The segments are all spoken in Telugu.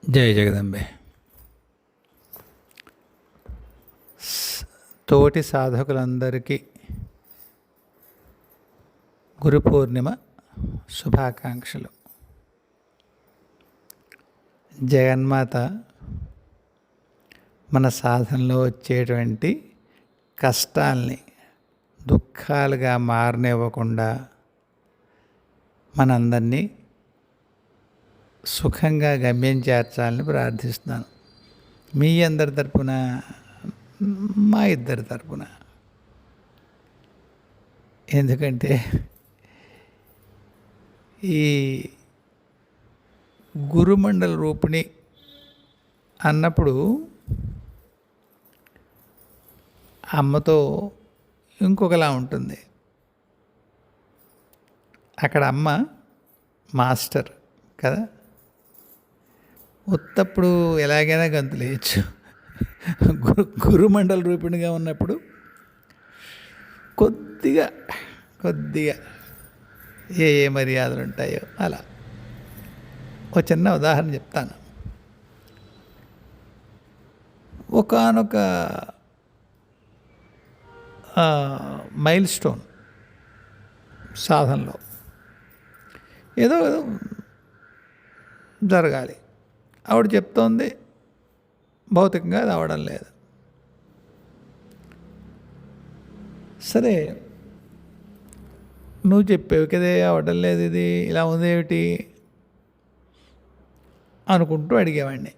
జై జగదంబే. తోటి సాధకులందరికీ గురు పూర్ణిమ శుభాకాంక్షలు. జగన్మాత మన సాధనలో వచ్చేటువంటి కష్టాల్ని దుఃఖాలుగా మారనివ్వకుండా మనందరినీ సుఖంగా గమ్యం చేర్చాలని ప్రార్థిస్తున్నాను. మీ అందరి తరపున, మా ఇద్దరి తరపున. ఎందుకంటే ఈ గురుమండల రూపిణి అన్నప్పుడు అమ్మతో ఇంకొకలా ఉంటుంది. అక్కడ అమ్మ మాస్టర్ కదా, ఉత్తప్పుడు ఎలాగైనా గంతులేయచ్చు. గురుమండల రూపిణిగా ఉన్నప్పుడు కొద్దిగా ఏ మర్యాదలు ఉంటాయో అలా. ఒక చిన్న ఉదాహరణ చెప్తాను. ఒకానొక మైల్ స్టోన్ సాధనలో ఏదో జరగాలి. ఆవిడ చెప్తోంది, భౌతికంగా అది అవడం లేదు. సరే, నువ్వు చెప్పేవి కదే అవడం లేదు, ఇది ఇలా ఉంది ఏమిటి అనుకుంటూ అడిగేవాడిని.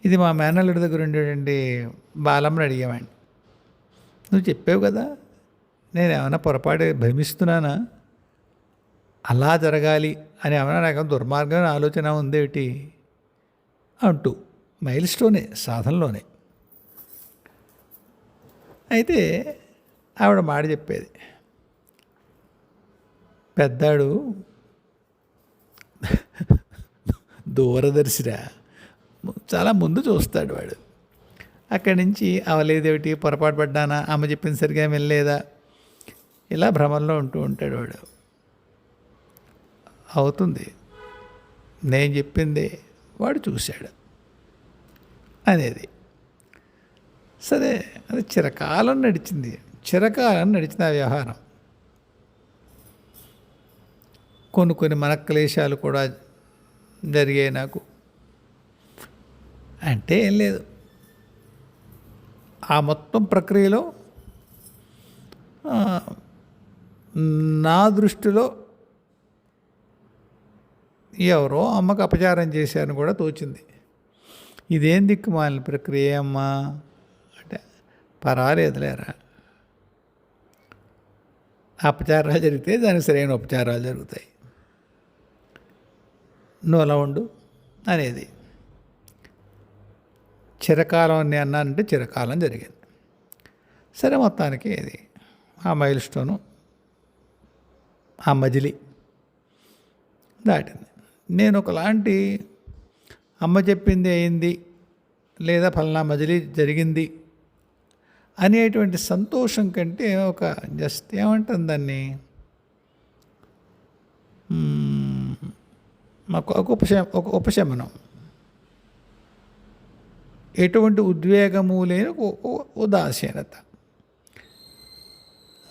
ఇది మా మేనల్లుడి దగ్గర ఉండేటువంటి బాలమ్మని అడిగేవాడిని. నువ్వు చెప్పావు కదా, నేను ఏమైనా పొరపాటు భ్రమిస్తున్నానా, అలా జరగాలి అని ఏమైనా నాకు దుర్మార్గమైన ఆలోచన ఉందేమిటి అంటూ. మైల్ స్టోనే సాధనలోనే. అయితే ఆవిడ మాట చెప్పేది, పెద్దాడు దూరదర్శిరా, చాలా ముందు చూస్తాడు వాడు. అక్కడి నుంచి అవలేదేమిటి, పొరపాటు పడ్డానా, అమ్మ చెప్పింది సరిగా వెళ్ళలేదా, ఇలా భ్రమంలో ఉంటూ ఉంటాడు వాడు. అవుతుంది, నేను చెప్పింది వాడు చూశాడు అనేది. సరే, అది చిరకాలం నడిచింది ఆ వ్యవహారం. కొన్ని మనక్లేశాలు కూడా జరిగాయి నాకు. అంటే ఏం లేదు, ఆ మొత్తం ప్రక్రియలో నా దృష్టిలో ఎవరో అమ్మకు అపచారం చేశారని కూడా తోచింది. ఇదేం దిక్కుమాలిన ప్రక్రియ అమ్మా అంటే, పర్వాలేదులేరా, అపచారాలు జరిగితే దానికి సరైన ఉపచారాలు జరుగుతాయి, నువ్వు అలా ఉండు అనేది. చిరకాలం అని అన్నానంటే చిరకాలం జరిగింది. సరే, మొత్తానికి ఇది ఆ మైల్ స్టోను, ఆ మజిలీ దాటింది. నేను ఒకలాంటి అమ్మ చెప్పింది అయింది, లేదా ఫలానా మజిలీ జరిగింది అనేటువంటి సంతోషం కంటే ఒక జస్ట్ ఏమంటుంది దాన్ని, ఒక ఉపశమనం, ఎటువంటి ఉద్వేగము లేని ఉదాసీనత.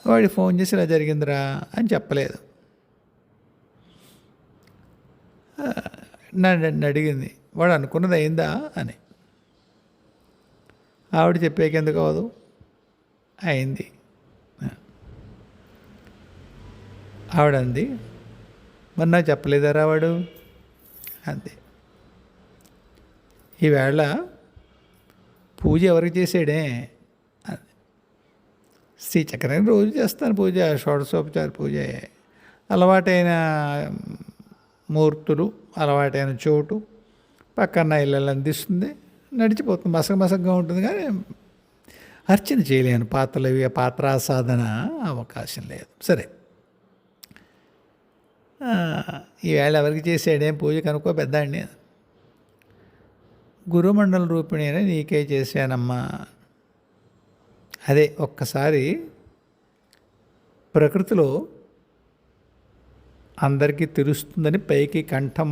వాడి ఫోన్ చేసి ఇలా జరిగిందిరా అని చెప్పలేదు. నన్ను అడిగింది, వాడు అనుకున్నది అయిందా అని. ఆవిడ చెప్పేకెందుకు అవ్వదు, అయింది. ఆవిడంది, మరి నాకు చెప్పలేదారా వాడు అంది. ఈవేళ పూజ ఎవరికి చేసాడే అంది. శ్రీచక్రానికి రోజు చేస్తాను పూజ, షోడశోపచార పూజ. అలవాటైన మూర్తులు, అలవాటైన చోటు, పక్కన ఇళ్ళని అందిస్తుంది, నడిచిపోతుంది. మసగగా ఉంటుంది కానీ అర్చన చేయలేను, పాత్రాసాధన అవకాశం లేదు. సరే, ఈవేళ ఎవరికి చేసాడేం పూజ కనుక్కో పెద్దాడిని. గురుమండల రూపిణి అని నీకే చేశానమ్మా. అదే ఒక్కసారి ప్రకృతిలో అందరికీ తెలుస్తుందని పైకి కంఠం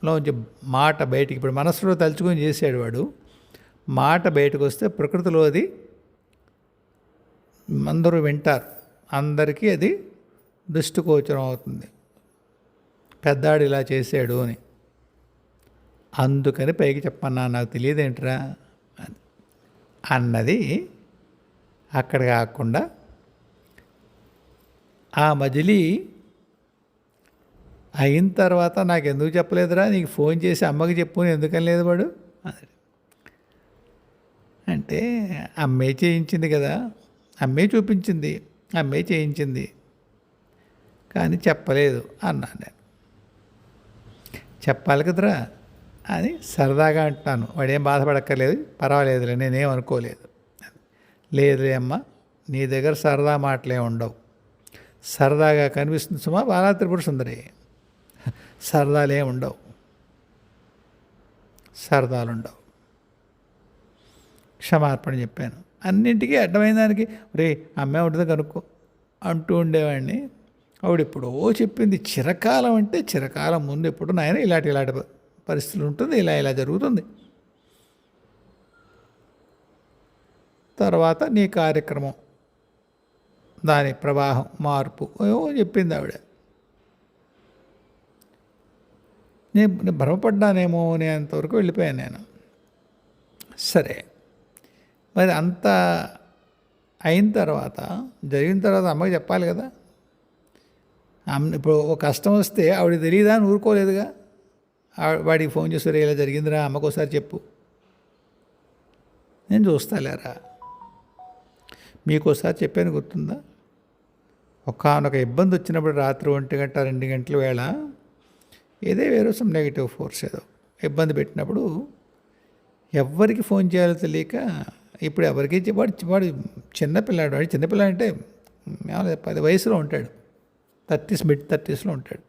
లోంచి మాట బయటికి, ఇప్పుడు మనసులో తలుచుకొని చేసాడు వాడు, మాట బయటకు వస్తే ప్రకృతిలో అది అందరూ వింటారు, అందరికీ అది దృష్టిగోచరం అవుతుంది, పెద్దాడు ఇలా చేశాడు అని. అందుకని పైకి చెప్పన్నా, నాకు తెలియదేంట్రా అన్నది అక్కడ కాకుండా ఆ మజిలీ అయిన తర్వాత నాకు ఎందుకు చెప్పలేదురా, నీకు ఫోన్ చేసి అమ్మకి చెప్పు ఎందుకని లేదు వాడు అంటే, అమ్మే చేయించింది కదా, అమ్మే చూపించింది, అమ్మే చేయించింది, కానీ చెప్పలేదు అన్నాను నేను. చెప్పాలి కదరా అని సరదాగా అంటున్నాను. వాడేం బాధపడక్కర్లేదు, పర్వాలేదులే, నేనేం అనుకోలేదు. లేదులే అమ్మ, నీ దగ్గర సరదా మాటలే ఉండవు, సరదాగా కనిపిస్తుంది సుమా బాలా త్రిపుర సుందరి, సరదాలే ఉండవు, సరదాలుండవు. క్షమార్పణ చెప్పాను. అన్నింటికీ అడ్డమైన దానికి రే అమ్మే ఉంటుంది కనుక్కో అంటూ ఉండేవాడిని. ఆవిడెప్పుడో చెప్పింది, చిరకాలం అంటే చిరకాలం ముందు ఎప్పుడు నాయన ఇలాంటి పరిస్థితులు ఉంటుంది, ఇలా జరుగుతుంది, తర్వాత నీ కార్యక్రమం, దాని ప్రవాహం, మార్పు ఏమో చెప్పింది ఆవిడ. నేను భ్రమపడ్డానేమో అని అంతవరకు వెళ్ళిపోయాను నేను. సరే, మరి అంత అయిన తర్వాత, జరిగిన తర్వాత అమ్మకి చెప్పాలి కదా. ఇప్పుడు ఒక కష్టం వస్తే ఆవిడ తెలియదా అని ఊరుకోలేదుగా. వాడికి ఫోన్ చేస్తారు, ఇలా జరిగిందిరా అమ్మకు ఒకసారి చెప్పు, నేను చూస్తాలేరా. మీకు ఒకసారి చెప్పాను గుర్తుందా, ఒకానొక ఇబ్బంది వచ్చినప్పుడు రాత్రి 1 గంట 2 గంటల వేళ వేరే సమ్ నెగిటివ్ ఫోర్స్ ఏదో ఇబ్బంది పెట్టినప్పుడు ఎవరికి ఫోన్ చేయాలో తెలియక, ఇప్పుడు ఎవరికి వాడు చిన్నపిల్లాడు, వాడు చిన్నపిల్లాడు అంటే 10 వయసులో ఉంటాడు, 30s మిడ్ 30sలో ఉంటాడు.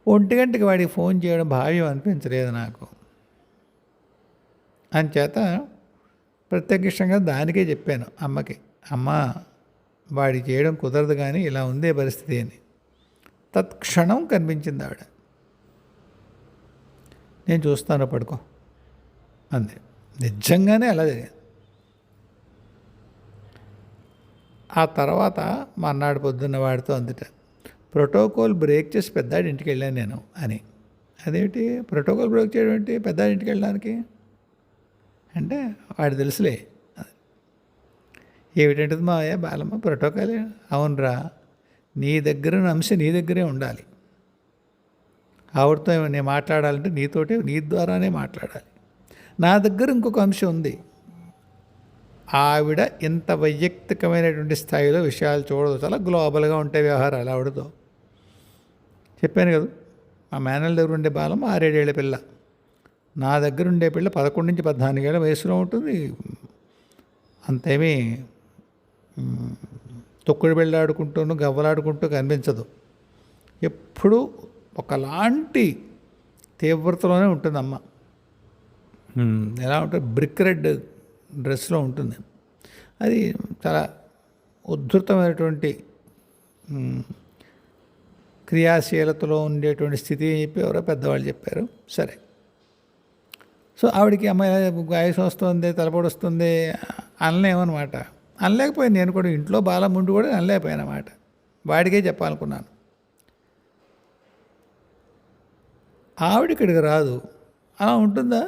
1 గంటకి వాడికి ఫోన్ చేయడం భావ్యం అనిపించలేదు నాకు. అంచేత ప్రత్యక్షంగా దానికే చెప్పాను అమ్మకి, అమ్మ వాడికి చేయడం కుదరదు కానీ ఇలా ఉందే పరిస్థితి అని. తత్క్షణం కనిపించింది ఆవిడ. నేను చూస్తాను పడుకో అంతే. నిజంగానే అలా జరిగింది. ఆ తర్వాత మర్నాడు పొద్దున్న వాడితో అందుట, ప్రోటోకాల్ బ్రేక్ చేసి పెద్దాడి ఇంటికి వెళ్ళాను నేను అని. అదేమిటి ప్రోటోకాల్ బ్రేక్ చేయడం ఏంటి, పెద్దాడి ఇంటికి వెళ్ళడానికి అంటే వాడు తెలుసులే. ఏమిటంటుంది మా బాలమ్మ ప్రోటోకాల్? అవునరా, నీ దగ్గర అంశ నీ దగ్గరే ఉండాలి. ఆవిడతో నేను మాట్లాడాలంటే నీతోటే, నీ ద్వారానే మాట్లాడాలి. నా దగ్గర ఇంకొక అంశం ఉంది, ఆవిడ ఇంత వైయక్తికమైనటువంటి స్థాయిలో విషయాలు చూడదు, చాలా గ్లోబల్గా ఉంటాయి వ్యవహారాలు ఆవిడతో. చెప్పాను కదా, మా మేనల్ దగ్గర ఉండే బాలమ్మ 6-7 ఏళ్ల పిల్ల, నా దగ్గర ఉండే పిల్ల 11 నుంచి 14 ఏళ్ళ వయసులో ఉంటుంది. అంతేమీ తొక్కుడు బిళ్ళాడుకుంటూను గవ్వలాడుకుంటూ కనిపించదు, ఎప్పుడూ ఒకలాంటి తీవ్రతలోనే ఉంటుంది అమ్మ. ఎలా ఉంటుంది, బ్రిక్ రెడ్ డ్రెస్లో ఉంటుంది. అది చాలా ఉద్ధృతమైనటువంటి క్రియాశీలతలో ఉండేటువంటి స్థితి అని చెప్పి ఎవరో పెద్దవాళ్ళు చెప్పారు. సరే, సో ఆవిడకి అమ్మాయి ఆయుష్ వస్తుంది, తలపొడి వస్తుంది అనలేమన్నమాట. అనలేకపోయాను నేను కూడా, ఇంట్లో బాలం ఉండి కూడా అనలేకపోయాను అన్నమాట. వాడికే చెప్పాలనుకున్నాను. ఆవిడ ఇక్కడికి రాదు, అలా ఉంటుందా?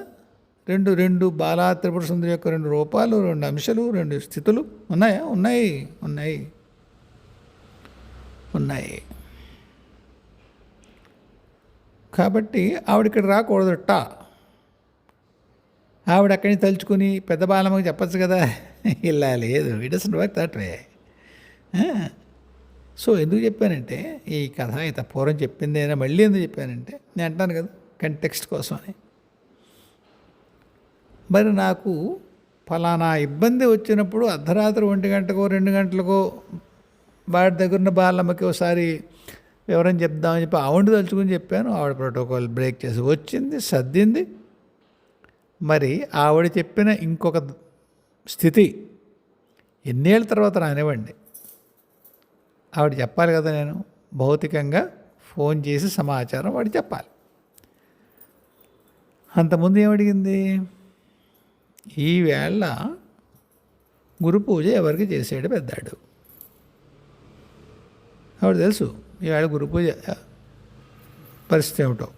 రెండు బాలా త్రిపుర సుందరి యొక్క 2 రూపాలు, 2 అంశాలు, 2 స్థితులు ఉన్నాయా? ఉన్నాయి. కాబట్టి ఆవిడ ఇక్కడ రాకూడదట. ఆవిడ అక్కడిని తలుచుకుని పెద్ద బాలమ్మకి చెప్పచ్చు కదా, ఇలా లేదు, it doesn't work that way. So ఎందుకు చెప్పానంటే, ఈ కథ ఇంత పూర్వం చెప్పిందేనా మళ్ళీ ఎందుకు చెప్పానంటే, నేను అంటాను కదా కంటెక్స్ట్ కోసం అని. మరి నాకు ఫలానా ఇబ్బంది వచ్చినప్పుడు అర్ధరాత్రి 1 గంటకో 2 గంటలకో వాడి దగ్గర ఉన్న బాలమ్మకి ఒకసారి వివరం చెప్దామని చెప్పి ఆవిడ తలుచుకుని చెప్పాను. ఆవిడ ప్రోటోకాల్ బ్రేక్ చేసి వచ్చింది, సర్దింది. మరి ఆవిడ చెప్పిన ఇంకొక స్థితి ఎన్నేళ్ళ తర్వాత రానివ్వండి, ఆవిడ చెప్పాలి కదా, నేను భౌతికంగా ఫోన్ చేసి సమాచారం వాడు చెప్పాలి. అంతకుముందు ఏమడిగింది? ఈవేళ గురు పూజ ఎవరికి చేసాడు పెద్దాడు? ఆవిడ తెలుసు ఈవేళ గురు పూజ పరిస్థితి ఏమిటో.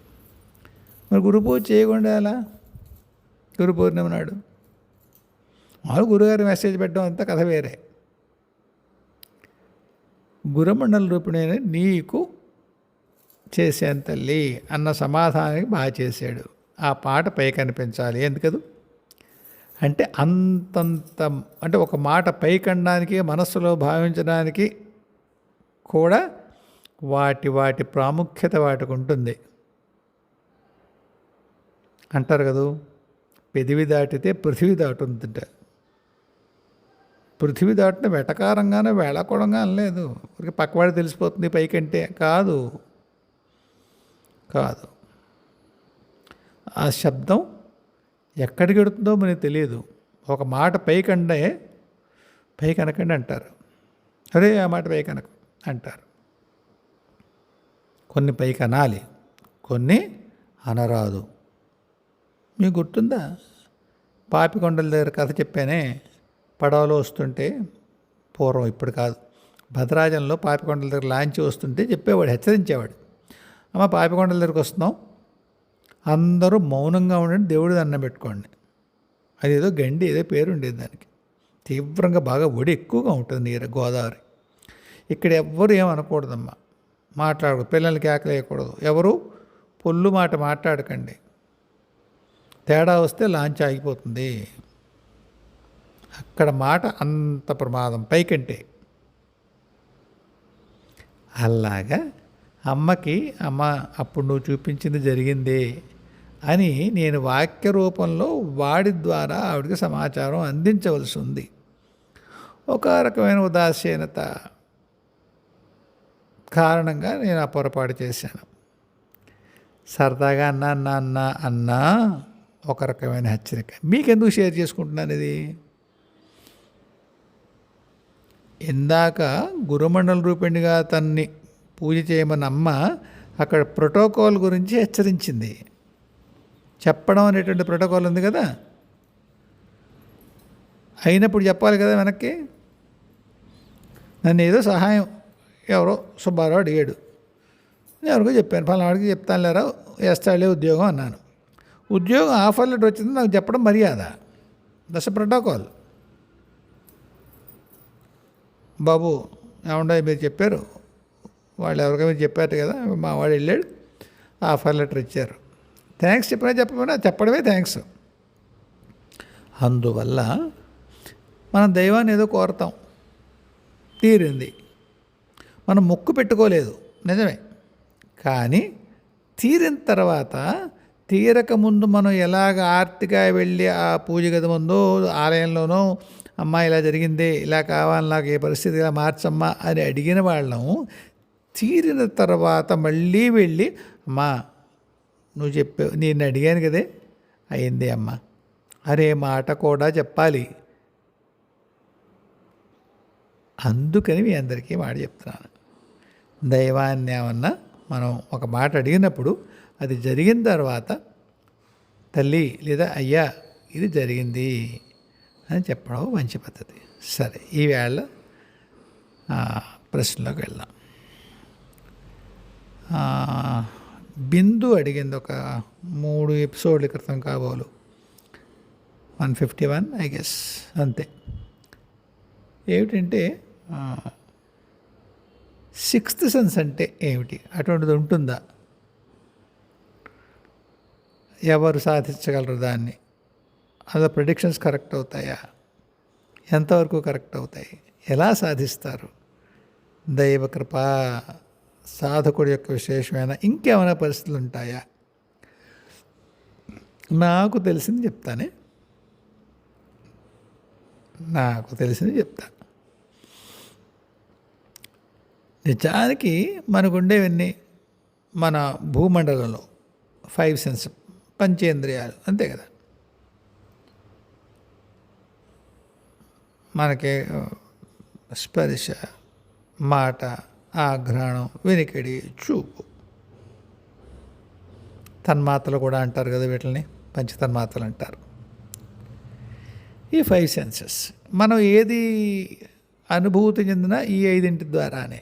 మరి గురు పూజ చేయకుండా ఎలా? గురు పౌర్ణమి నాడు మామూలు గురుగారు మెసేజ్ పెట్టడం అంతా కథ వేరే. గురుమండల రూపిణైన నీకు చేశాను తల్లి అన్న సమాధానానికి బాగా చేశాడు. ఆ పాట పై కనిపించాలి ఎందుకదు? అంటే అంతంత, అంటే ఒక మాట పైకండానికి మనస్సులో భావించడానికి కూడా వాటి వాటి ప్రాముఖ్యత వాటికి ఉంటుంది అంటారు కదూ. పెదివి దాటితే పృథివీ దాటుందంట. పృథివీ దాటిన వెటకారంగానే వేళాకోళంగా అనలేదు. పక్కవాడి తెలిసిపోతుంది పైకంటే కాదు. కాదు, ఆ శబ్దం ఎక్కడికి వెడుతుందో మనకు తెలియదు. ఒక మాట పైకనకండి అంటారు. అరే ఆ మాట పైకనకు అంటారు. కొన్ని పైకనాలి, కొన్ని అనరాదు. మీకు గుర్తుందా? పాపికొండల దగ్గర కథ చెప్పానే, పడవలో వస్తుంటే, పూర్వం ఇప్పుడు కాదు, భద్రాచలంలో పాపికొండల దగ్గర లాంచి వస్తుంటే చెప్పేవాడు, హెచ్చరించేవాడు, అమ్మ పాపికొండల దగ్గరికి వస్తున్నాం, అందరూ మౌనంగా ఉండండి, దేవుడి దండం పెట్టుకోండి. అదేదో గండి ఏదో పేరు ఉండేది దానికి. తీవ్రంగా బాగా ఒడి ఎక్కువగా ఉంటుంది నీరు, గోదావరి. ఇక్కడ ఎవ్వరు ఏమనకూడదమ్మా, మాట్లాడకూడదు, పిల్లలకి ఆకలేయకూడదు, ఎవరు పొల్లు మాట మాట్లాడకండి, తేడా వస్తే లాంచ్ ఆగిపోతుంది. అక్కడ మాట అంత ప్రమాదం పైకంటే. అలాగా అమ్మకి, అమ్మ అప్పుడు నువ్వు చూపించింది జరిగిందే అని నేను వాక్య రూపంలో వాడి ద్వారా ఆవిడకి సమాచారం అందించవలసి ఉంది. ఒక రకమైన ఉదాసీనత కారణంగా నేను ఆ పొరపాటు చేశాను. సరదాగా అన్నా ఒక రకమైన హెచ్చరిక. మీకెందుకు షేర్ చేసుకుంటున్నాను ఇది? ఇందాక గురుమండల రూపిణిగా తన్ని పూజ చేయమని అమ్మ అక్కడ ప్రోటోకాల్ గురించి హెచ్చరించింది. చెప్పడం అనేటువంటి ప్రోటోకాల్ ఉంది కదా, అయినప్పుడు చెప్పాలి కదా వెనక్కి. నన్ను ఏదో సహాయం ఎవరో సుబ్బారావు అడిగాడు, నేను ఎవరికో చెప్పాను, ఫలానాడికి చెప్తాను లేరా వేస్తాడులే ఉద్యోగం అన్నాను. ఉద్యోగం ఆఫర్ లెటర్ వచ్చింది నాకు చెప్పడం మర్యాద, దశ ప్రోటోకాల్. బాబు ఏమండో మీరు చెప్పారు, వాళ్ళు ఎవరికైనా మీరు చెప్పారు కదా, మా వాడు వెళ్ళాడు ఆఫర్ లెటర్ ఇచ్చారు, థ్యాంక్స్ చెప్పకపోయినా చెప్పడమే థ్యాంక్స్. అందువల్ల మనం దైవాన్ని ఏదో కోరతాం, తీరింది, మనం మొక్కు పెట్టుకోలేదు నిజమే, కానీ తీరిన తర్వాత తీరక ముందు మనం ఎలాగ ఆర్తిగా వెళ్ళి ఆ పూజ గది ముందు ఆలయంలోనో అమ్మ ఇలా జరిగింది, ఇలా కావాలి, నాకు ఏ పరిస్థితి ఇలా మార్చమ్మా అని అడిగిన వాళ్ళం తీరిన తర్వాత మళ్ళీ వెళ్ళి అమ్మా నువ్వు చెప్పావు, నేను అడిగాను కదే అయింది అమ్మ అరే మాట కూడా చెప్పాలి. అందుకని మీ అందరికీ మాట చెప్తున్నాను, దైవాన్ని ఏమన్నా మనం ఒక మాట అడిగినప్పుడు అది జరిగిన తర్వాత తల్లి లేదా అయ్యా ఇది జరిగింది అని చెప్పడం మంచి పద్ధతి. సరే, ఈవేళ ప్రశ్నలోకి వెళ్దాం. బిందు అడిగింది ఒక 3 ఎపిసోడ్ల క్రితం కాబోలు, 151 ఐ గెస్ అంతే. ఏమిటంటే సిక్స్త్ సెన్స్ అంటే ఏమిటి, అటువంటిది ఉంటుందా, ఎవరు సాధించగలరు దాన్ని, అలా ప్రెడిక్షన్స్ కరెక్ట్ అవుతాయా, ఎంతవరకు కరెక్ట్ అవుతాయి, ఎలా సాధిస్తారు, దైవకృప, సాధకుడి యొక్క విశేషమైన ఇంకేమైనా పరిస్థితులు ఉంటాయా? నాకు తెలిసింది చెప్తానే, నాకు తెలిసింది చెప్తా. నిజానికి మనకుండేవన్నీ మన భూమండలంలో 5 సెన్స్, పంచేంద్రియాలు అంతే కదా. మనకి స్పర్శ, మాట, ఆఘ్రాణం, వినికిడి, చూపు, తన్మాత్రలు కూడా అంటారు కదా వీటిని, పంచతన్మాత్రలు అంటారు. ఈ 5 సెన్సెస్ మనం ఏది అనుభూతి చెందిన ఈ 5 ద్వారానే.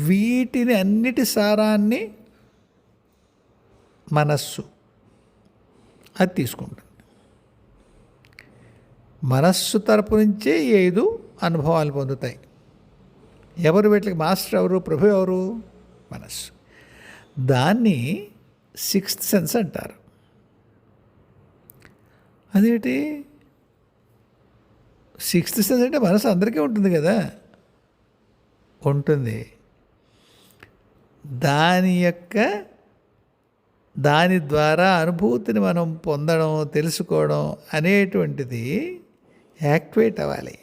వీటిని అన్నిటి సారాన్ని మనస్సు అది తీసుకుంటుంది. మనస్సు తరపు నుంచే ఈ 5 అనుభవాలు పొందుతాయి. ఎవరు వీటికి మాస్టర్ ఎవరు? ప్రభు ఎవరు? మనస్సు. దాన్ని 6th సెన్స్ అంటారు. అదేంటి 6th సెన్స్ అంటే మనసు అందరికీ ఉంటుంది కదా. ఉంటుంది. దాని ద్వారా అనుభూతిని మనం పొందడం, తెలుసుకోవడం అనేటువంటిది యాక్టివేట్ అవ్వాలి.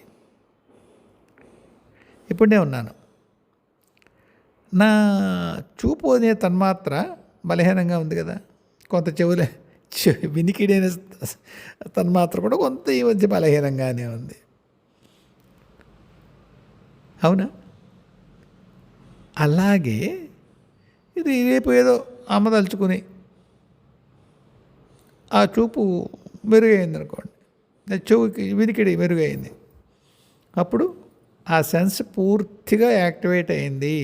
ఇప్పుడు నేను ఉన్నాను, నా చూపు అనే తన్మాత్ర బలహీనంగా ఉంది కదా. కొంత వినికిడైన తన్మాత్ర కూడా కొంత ఈ మధ్య బలహీనంగానే ఉంది. అవునా? అలాగే ఇది రేపు ఏదో అమ్మదలుచుకుని ఆ చూపు మెరుగైంది అనుకోండి, చెవుకి వినికిడి మెరుగైంది, అప్పుడు ఆ సెన్స్ పూర్తిగా యాక్టివేట్ అయింది,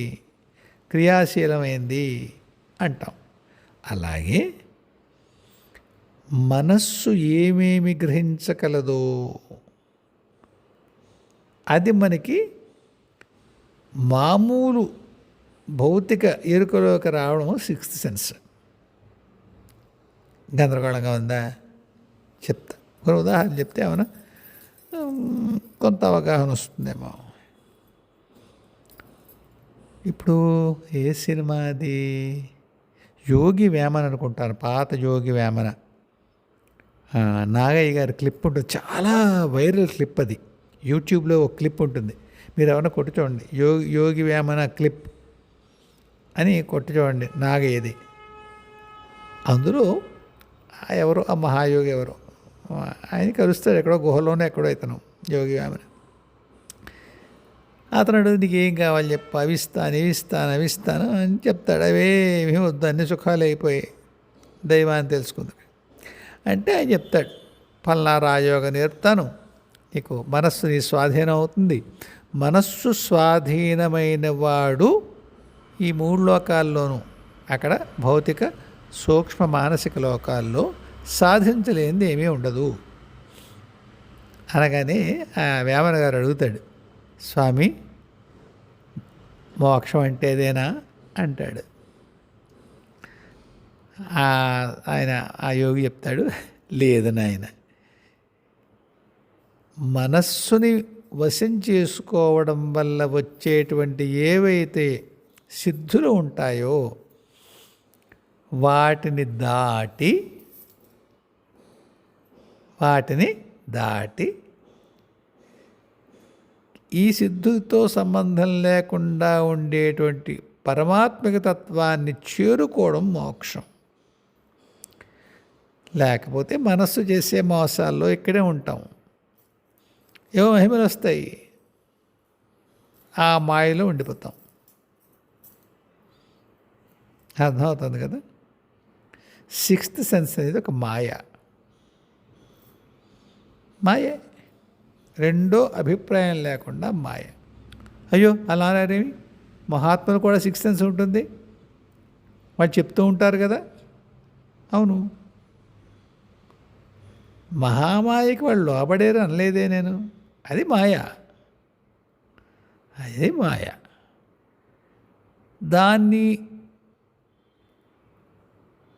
క్రియాశీలమైంది అంటాం. అలాగే మనస్సు ఏమేమి గ్రహించగలదో అది మనకి మామూలు భౌతిక ఎరుకలోకి రావడం 6th సెన్స్. గందరగోళంగా ఉందా? చెప్తా. ఒక ఉదాహరణ చెప్తే ఏమన్నా కొంత అవగాహన వస్తుందేమో. ఇప్పుడు ఏ సినిమా అది? యోగి వేమన అనుకుంటాను, పాత యోగి వేమన. నాగయ్య గారి క్లిప్ ఉంటుంది, చాలా వైరల్ క్లిప్ అది. యూట్యూబ్లో ఒక క్లిప్ ఉంటుంది, మీరు ఏమన్నా కొట్టి చూడండి, యోగి వేమన క్లిప్ అని కొట్టి చూడండి, నాగయ్యది. అందులో ఎవరో ఆ మహాయోగి ఎవరో ఆయన కలుస్తాడు, ఎక్కడో గుహలోనే ఎక్కడో ఇతను యోగి వేమన. అతను నీకు ఏం కావాలి చెప్పు, అవిస్తాను అని చెప్తాడు. అవేమీ వద్దు, అన్ని సుఖాలు అయిపోయాయి, దైవాన్ని తెలుసుకుంది అంటే ఆయన చెప్తాడు, పల్నా రాజయోగం నేర్పుతాను, నీకు మనస్సు నీ స్వాధీనం అవుతుంది. మనస్సు స్వాధీనమైన వాడు ఈ 3 లోకాల్లోనూ, అక్కడ భౌతిక సూక్ష్మ మానసిక లోకాల్లో సాధించలేనిది ఏమీ ఉండదు అనగానే ఆ వేమన గారు అడుగుతాడు, స్వామి మోక్షం అంటే ఏదేనా అంటాడు. ఆయన ఆ యోగి చెప్తాడు, లేదు నాయన, మనస్సుని వశం చేసుకోవడం వల్ల వచ్చేటువంటి ఏవైతే సిద్ధులు ఉంటాయో వాటిని దాటి ఈ సిద్ధులతో సంబంధం లేకుండా ఉండేటువంటి పరమాత్మిక తత్వాన్ని చేరుకోవడం మోక్షం. లేకపోతే మనస్సు చేసే మోసాల్లో ఇక్కడే ఉంటాం, ఏవో మహిమలు వస్తాయి, ఆ మాయలో ఉండిపోతాం. అర్థమవుతుంది కదా. 6th సెన్స్ అనేది ఒక మాయే, రెండో అభిప్రాయం లేకుండా మాయ. అయ్యో అలా అనేవి మహాత్ములు కూడా 6th సెన్స్ ఉంటుంది, వాళ్ళు చెప్తూ ఉంటారు కదా. అవును, మహామాయకి వాళ్ళు లోబడేరు అనలేదే నేను. అది మాయ.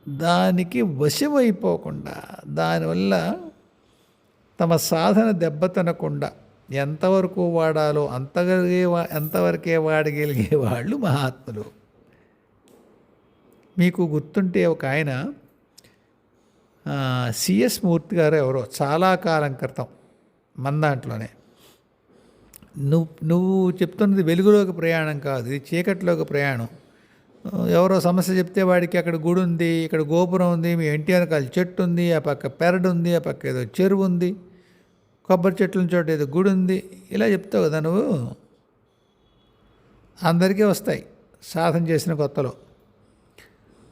దానికి వశమైపోకుండా, దానివల్ల తమ సాధన దెబ్బతినకుండా ఎంతవరకు వాడాలో అంతవరకే వాడగలిగే వాళ్ళు మహాత్ములు. మీకు గుర్తుంటే ఒక ఆయన సిఎస్ మూర్తి గారు ఎవరో చాలా కాలం క్రితం మన దాంట్లోనే, నువ్వు చెప్తున్నది వెలుగులోకి ప్రయాణం కాదు, ఇది చీకటిలోకి ప్రయాణం. ఎవరో సమస్య చెప్తే వాడికి అక్కడ గుడి ఉంది, ఇక్కడ గోపురం ఉంది, మీ ఇంటి వెనకాల చెట్టు ఉంది, ఆ పక్క పెరడు ఉంది, ఆ పక్క ఏదో చెరువు ఉంది, కొబ్బరి చెట్ల చోట ఏదో గుడి ఉంది, ఇలా చెప్తావు కదా నువ్వు. అందరికీ వస్తాయి సాధన చేసిన కొత్తలో.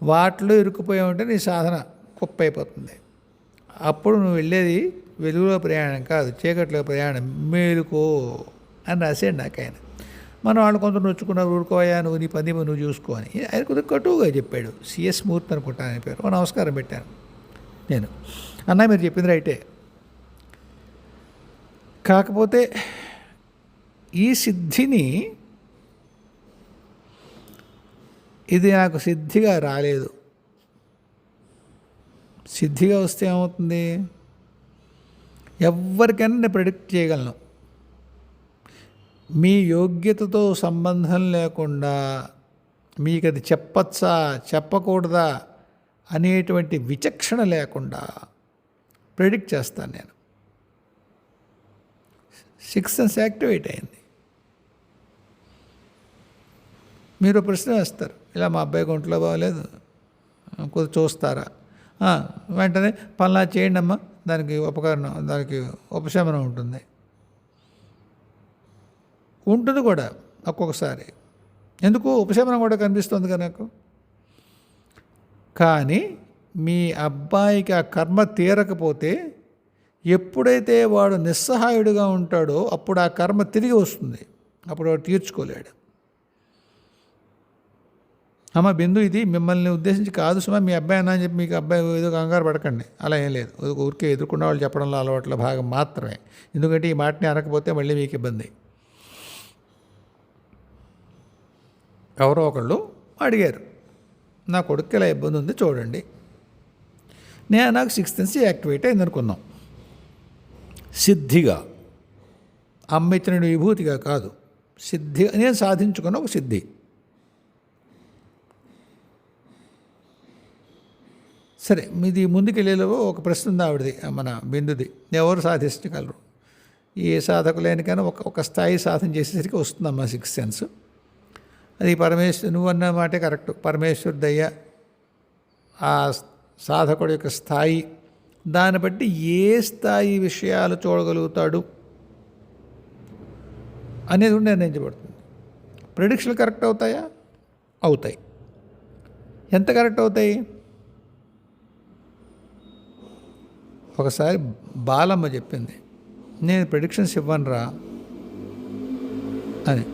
వాటిలో ఇరుక్కుపోయి ఉంటే నీ సాధన కుప్పైపోతుంది. అప్పుడు నువ్వు వెళ్ళేది వెలుగులో ప్రయాణం కాదు, చీకట్లో ప్రయాణం. మేలుకో అని రాసాడు నాకు ఆయన. మనం వాళ్ళు కొంత నొచ్చుకున్నారు, ఊరుకోవయా నువ్వు నీ పని నువ్వు చూసుకో అని. ఆయన కొద్దిగా కటువుగా చెప్పాడు. సిఎస్ మూర్తి అనుకుంటాను ఆయన పేరు. నమస్కారం పెట్టాను నేను. అన్న మీరు చెప్పింది రైటే, కాకపోతే ఈ సిద్ధిని ఇది నాకు సిద్ధిగా రాలేదు. సిద్ధిగా వస్తే ఏమవుతుంది, ఎవరికైనా నేను ప్రెడిక్ట్ చేయగలను. మీ యోగ్యతతో సంబంధం లేకుండా మీకు అది చెప్పచ్చా చెప్పకూడదా అనేటువంటి విచక్షణ లేకుండా ప్రెడిక్ట్ చేస్తాను నేను. 6th సెన్స్ యాక్టివేట్ అయింది. మీరు ప్రశ్న వేస్తారు, ఇలా మా అబ్బాయికి ఒంట్లో బాగలేదు కొద్దిగా చూస్తారా, వెంటనే పలానా చేయండి అమ్మా, దానికి దానికి ఉపశమనం ఉంటుంది కూడా ఒక్కొక్కసారి. ఎందుకు ఉపశమనం కూడా కనిపిస్తుంది కదా నాకు. కానీ మీ అబ్బాయికి ఆ కర్మ తీరకపోతే ఎప్పుడైతే వాడు నిస్సహాయుడిగా ఉంటాడో అప్పుడు ఆ కర్మ తిరిగి వస్తుంది, అప్పుడు వాడు తీర్చుకోలేడు. అమ్మ బిందు, ఇది మిమ్మల్ని ఉద్దేశించి కాదు సుమా, మీ అబ్బాయి అన్నా అని చెప్పి మీకు అబ్బాయి ఏదో కంగారు పడకండి, అలా ఏం లేదు. ఊరికే ఎదుర్కొన్న వాళ్ళు చెప్పడంలో అలవాట్ల భాగం మాత్రమే. ఎందుకంటే ఈ మాటని అనకపోతే మళ్ళీ మీకు ఇబ్బంది. ఎవరో ఒకళ్ళు అడిగారు, నా కొడుకు ఇలా ఇబ్బంది ఉంది చూడండి. నాకు 6th సెన్స్ యాక్టివేట్ అయింది అనుకున్నాం. సిద్ధిగా, అమ్మ ఇచ్చిన విభూతిగా కాదు, సిద్ధిగా నేను సాధించుకున్న ఒక సిద్ధి. సరే, మీది ముందుకెళ్ళేలో ఒక ప్రశ్న ఉంది ఆవిడది, మన బిందుది. ఎవరు సాధించగలరు? ఏ సాధకులైనకైనా ఒక స్థాయి సాధన చేసేసరికి వస్తుందమ్మా 6th సెన్స్. అది పరమేశ్వరు, నువ్వు అన్న మాటే కరెక్ట్. పరమేశ్వరు దయ, ఆ సాధకుడు యొక్క స్థాయి, దాన్ని బట్టి ఏ స్థాయి విషయాలు చూడగలుగుతాడు అనేది కూడా నిర్ణయించబడుతుంది. ప్రెడిక్షన్లు కరెక్ట్ అవుతాయా? అవుతాయి. ఎంత కరెక్ట్ అవుతాయి? ఒకసారి బాలమ్మ చెప్పింది, నేను ప్రెడిక్షన్స్ ఇవ్వనురా అని.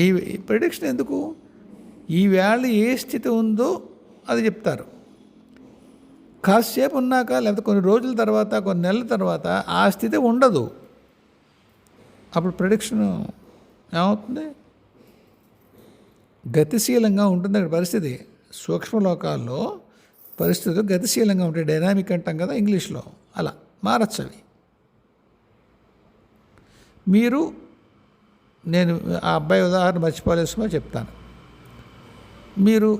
ఈ ప్రెడిక్షన్ ఎందుకు? ఈవేళ ఏ స్థితి ఉందో అది చెప్తారు. కాసేపు ఉన్నాక లేకపోతే కొన్ని రోజుల తర్వాత, కొన్ని నెలల తర్వాత ఆ స్థితి ఉండదు. అప్పుడు ప్రెడిక్షన్ ఏమవుతుంది? గతిశీలంగా ఉంటుంది అక్కడ పరిస్థితి. సూక్ష్మలోకాల్లో పరిస్థితులు గతిశీలంగా ఉంటాయి. డైనామిక్ అంటాం కదా ఇంగ్లీష్లో, అలా మారచ్చు అవి. మీరు, నేను ఆ అబ్బాయి ఉదాహరణ మర్చిపోలేసుమో చెప్తాను. మీరు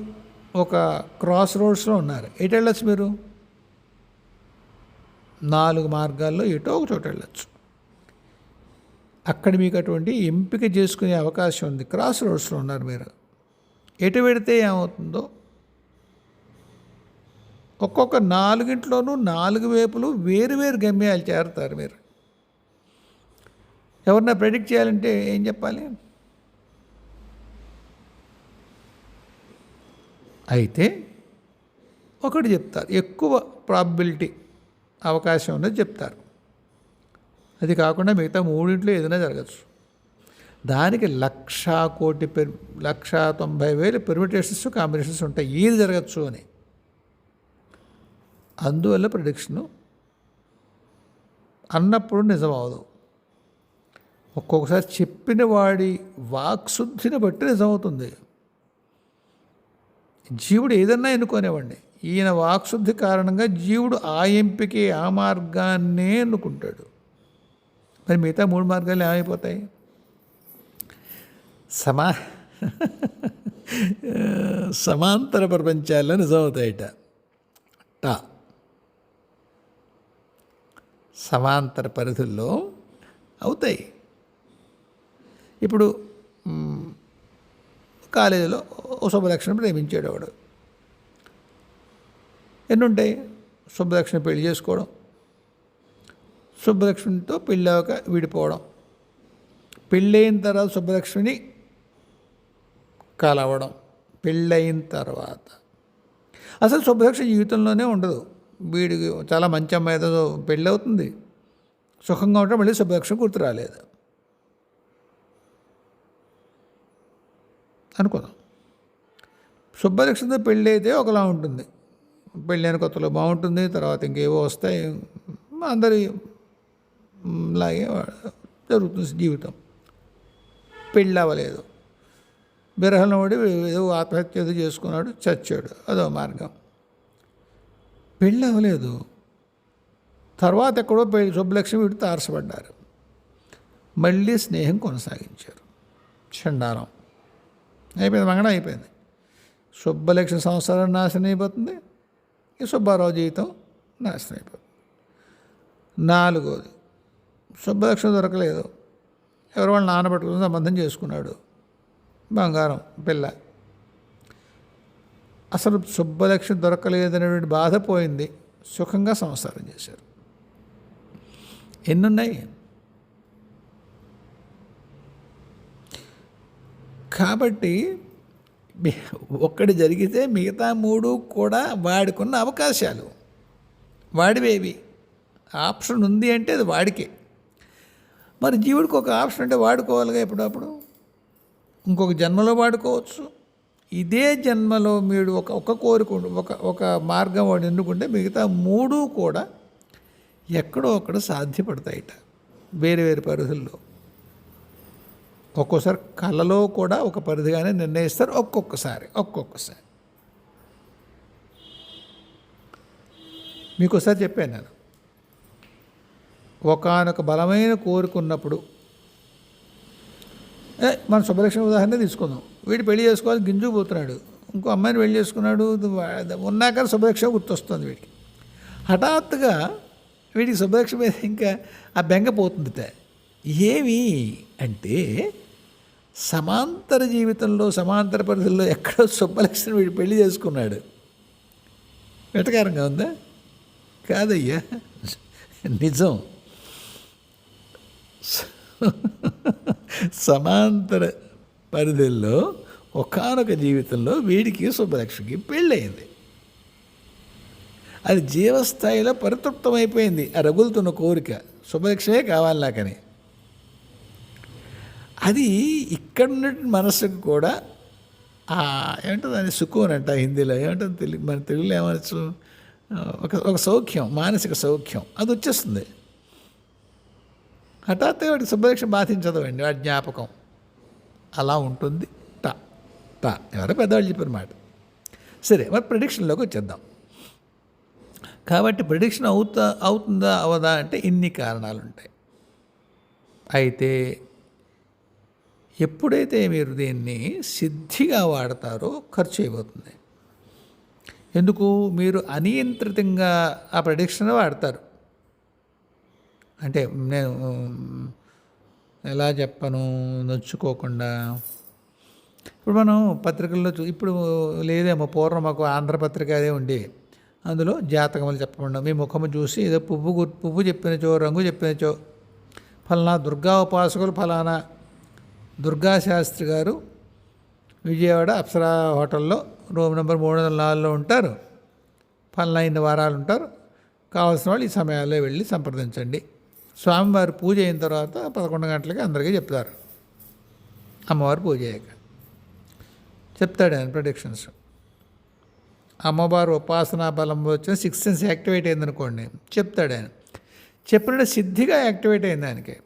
ఒక క్రాస్ రోడ్స్లో ఉన్నారు. ఎటు వెళ్ళచ్చు? మీరు 4 మార్గాల్లో ఎటో ఒక చోట వెళ్ళచ్చు. అక్కడ మీకు అటువంటి ఎంపిక చేసుకునే అవకాశం ఉంది. క్రాస్ రోడ్స్లో ఉన్నారు మీరు. ఎటు పెడితే ఏమవుతుందో, ఒక్కొక్క 4గింట్లోనూ 4 వైపులు వేరు వేరు గమ్యాలు చేరుతారు మీరు. ఎవరన్నా ప్రెడిక్ట్ చేయాలంటే ఏం చెప్పాలి? అయితే ఒకటి చెప్తారు, ఎక్కువ ప్రాబబిలిటీ అవకాశం ఉన్నది చెప్తారు. అది కాకుండా మిగతా 3 ఏదైనా జరగచ్చు. దానికి 1,90,000 పెర్మిటేషన్స్ కాంబినేషన్స్ ఉంటాయి, ఏది జరగచ్చు అని. అందువల్ల ప్రెడిక్షను అన్నప్పుడు నిజం అవదు. ఒక్కొక్కసారి చెప్పిన వాడి వాక్శుద్ధిని బట్టి నిజమవుతుంది. జీవుడు ఏదన్నా ఎన్నుకోనివ్వండి, ఈయన వాక్శుద్ధి కారణంగా జీవుడు ఆ ఎంపికే, ఆ మార్గాన్నే ఎన్నుకుంటాడు. మరి మిగతా 3 మార్గాలు ఏమైపోతాయి? సమాంతర ప్రపంచాల్లో నిజమవుతాయట. సమాంతర పరిధుల్లో అవుతాయి. ఇప్పుడు కాలేజీలో ఓ శుభలక్షణం ప్రేమించాడు వాడు. ఎన్నుంటాయి? శుభలక్షణం పెళ్లి చేసుకోవడం, శుభలక్ష్మితో పెళ్ళాక విడిపోవడం, పెళ్ళైన తర్వాత శుభలక్ష్మిని కలవడం, పెళ్ళైన తర్వాత అసలు శుభలక్ష్మి జీవితంలోనే ఉండదు. వీడికి చాలా మంచి అమ్మాయితో పెళ్ళి అవుతుంది, సుఖంగా ఉంటే మళ్ళీ శుభలక్ష్మి గుర్తు రాలేదు అనుకుందాం. శుభలక్ష్మితో పెళ్ళి అయితే ఒకలా ఉంటుంది, పెళ్ళైన కొత్తలో బాగుంటుంది, తర్వాత ఇంకేవో వస్తాయి, అందరి లాగే జరుగుతుంది జీవితం. పెళ్ళి అవ్వలేదు, విరహంలో పడి ఏదో ఆత్మహత్య ఏదో చేసుకున్నాడు, చచ్చాడు, అదో మార్గం. పెళ్ళి అవ్వలేదు, తర్వాత ఎక్కడో శుభలక్ష్మి వీడు తారసపడ్డారు, మళ్ళీ స్నేహం కొనసాగించారు. చండాలం అయిపోయింది, మంగళం అయిపోయింది. శుభలక్ష్మి సంసారం నాశనం అయిపోతుంది, ఈ సుబ్బారావు జీవితం నాశనం అయిపోతుంది. 4వది, శుభలక్ష్మి దొరకలేదు, ఎవరు వాళ్ళు నానబెట్టుకుని సంబంధం చేసుకున్నాడు, బంగారం పిల్ల. అసలు శుభలక్ష్మి దొరకలేదనేటువంటి బాధ పోయింది, సుఖంగా సంసారం చేశారు. ఎన్నున్నాయి? కాబట్టి ఒక్కటి జరిగితే మిగతా 3 కూడా వాడికున్న అవకాశాలు, వాడివేవి. ఆప్షన్ ఉంది అంటే అది వాడికే. మరి జీవుడికి ఒక ఆప్షన్ అంటే వాడుకోవాలిగా ఎప్పుడప్పుడు. ఇంకొక జన్మలో వాడుకోవచ్చు, ఇదే జన్మలో మీరు ఒక కోరిక ఒక మార్గం వాడు ఎన్నుకుంటే మిగతా 3 కూడా ఎక్కడో అక్కడ సాధ్యపడతాయిట, వేరే వేరే పరిధుల్లో. ఒక్కోసారి కళలో కూడా ఒక పరిధిగానే నిర్ణయిస్తారు, ఒక్కొక్కసారి. మీకు ఒకసారి చెప్పాను నేను, ఒకానొక బలమైన కోరుకున్నప్పుడు, మన శుభలక్ష్మి ఉదాహరణ తీసుకుందాం. వీడు పెళ్లి చేసుకోవాలి, గింజుకుపోతున్నాడు, ఇంకో అమ్మాయిని పెళ్లి చేసుకున్నాడు, ఉన్నాక శుభలక్ష్మి గుర్తొస్తుంది వీడికి. హఠాత్తుగా వీడికి శుభలక్ష్మి మీద ఇంకా ఆ బెంగ పోతుందిట. ఏమి అంటే సమాంతర జీవితంలో, సమాంతర పరిధుల్లో ఎక్కడో శుభలక్ష్మి వీడు పెళ్లి చేసుకున్నాడు. వెటకారంగా ఉందా? కాదయ్యా, నిజం. సమాంతర పరిధుల్లో ఒకానొక జీవితంలో వీడికి శుభలక్ష్మికి పెళ్ళయింది. అది జీవస్థాయిలో పరితృప్తమైపోయింది, ఆ రగులుతున్న కోరిక, శుభలక్ష్మే కావాలి నాకని. అది ఇక్కడ ఉన్నటువంటి మనస్సుకు కూడా ఏమంటుంది దాన్ని సుకూన్ అంట హిందీలో, ఏమంటుంది మన తెలుగులో ఏమనొచ్చు, ఒక సౌఖ్యం, మానసిక సౌఖ్యం అది వచ్చేస్తుంది. హఠాత్తుగా వాడికి శుభలక్ష్మి బాధించదండి, వాడి జ్ఞాపకం అలా ఉంటుంది. ఎవరో పెద్దవాళ్ళు చెప్పిన మాట. సరే, మరి ప్రిడిక్షన్లోకి వచ్చేద్దాం. కాబట్టి ప్రిడిక్షన్ అవుతుందా అవదా అంటే ఇన్ని కారణాలు ఉంటాయి. అయితే ఎప్పుడైతే మీరు దీన్ని సిద్ధిగా వాడతారో ఖర్చు అయిపోతుంది. ఎందుకు? మీరు అనియంత్రితంగా ఆ ప్రిడిక్షన్ వాడతారు. అంటే నేను ఎలా చెప్పను, నొచ్చుకోకుండా. ఇప్పుడు మనం పత్రికల్లో ఇప్పుడు లేదేమో, పూర్వం మాకు ఆంధ్రపత్రిక అదే ఉండేవి. అందులో జాతకములు చెప్పకుండా మీ ముఖము చూసి ఏదో పువ్వు చెప్పినచో, రంగు చెప్పినచో, ఫలానా దుర్గా ఉపాసకులు ఫలానా దుర్గాశాస్త్రి గారు విజయవాడ అప్సరా హోటల్లో రూమ్ నెంబర్ 304లో ఉంటారు, ఫలానా ఇన్ని వారాలు ఉంటారు, కావాల్సిన వాళ్ళు ఈ సమయాల్లో వెళ్ళి సంప్రదించండి. స్వామివారి పూజ అయిన తర్వాత 11 గంటలకి అందరికీ చెప్తారు. అమ్మవారి పూజ అయ్యాక చెప్తాడు ఆయన ప్రిడిక్షన్స్. అమ్మవారు ఉపాసనా బలం వచ్చిన 6th సెన్స్ యాక్టివేట్ అయిందనుకోండి, చెప్తాడు ఆయన. చెప్పినట్టు సిద్ధిగా యాక్టివేట్ అయింది ఆయనకి.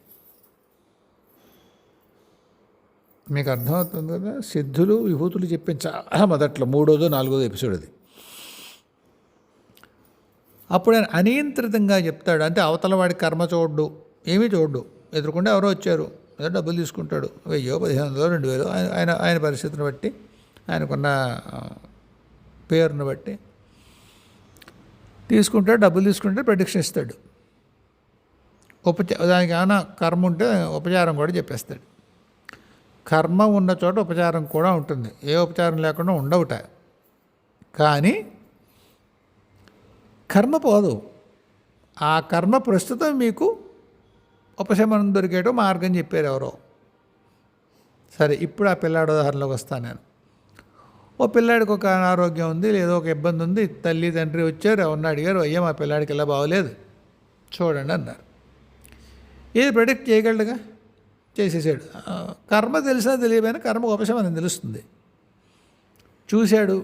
మీకు అర్థమవుతుంది కదా? సిద్ధులు విభూతులు చెప్పిన చాలా మొదట్లో 3వ 4వ ఎపిసోడ్ అది. అప్పుడు ఆయన అనియంత్రితంగా చెప్తాడు. అంటే అవతల వాడి కర్మ చూడ్డు, ఏమీ చూడ్డు, ఎదురుకుండా ఎవరో వచ్చారు, ఏదో డబ్బులు తీసుకుంటాడు, 1000 1500 2000 ఆయన పరిస్థితిని బట్టి, ఆయనకున్న పేరును బట్టి తీసుకుంటాడు, డబ్బులు తీసుకుంటే ప్రెడిక్షన్ ఇస్తాడు. దానికి ఏమైనా కర్మ ఉంటే ఉపచారం కూడా చెప్పేస్తాడు. కర్మ ఉన్న చోట ఉపచారం కూడా ఉంటుంది, ఏ ఉపచారం లేకుండా ఉండవుట. కానీ కర్మ పోదు, ఆ కర్మ ప్రస్తుతం మీకు ఉపశమనం దొరికేటో మార్గం చెప్పారు ఎవరో. సరే, ఇప్పుడు ఆ పిల్లాడు ఉదాహరణలోకి వస్తాను నేను. ఓ పిల్లాడికి ఒక అనారోగ్యం ఉంది, లేదో ఒక ఇబ్బంది ఉంది, తల్లి తండ్రి వచ్చారు, ఎవరిని అడిగారు, అయ్యా మా పిల్లాడికి ఇలా బాగోలేదు చూడండి అన్నారు. ఏది ప్రెడిక్ట్ చేయగలడుగా, చేసేసాడు. కర్మ తెలిసినా తెలియపోయినా కర్మ ఉపశమనం తెలుస్తుంది. చూశాడు,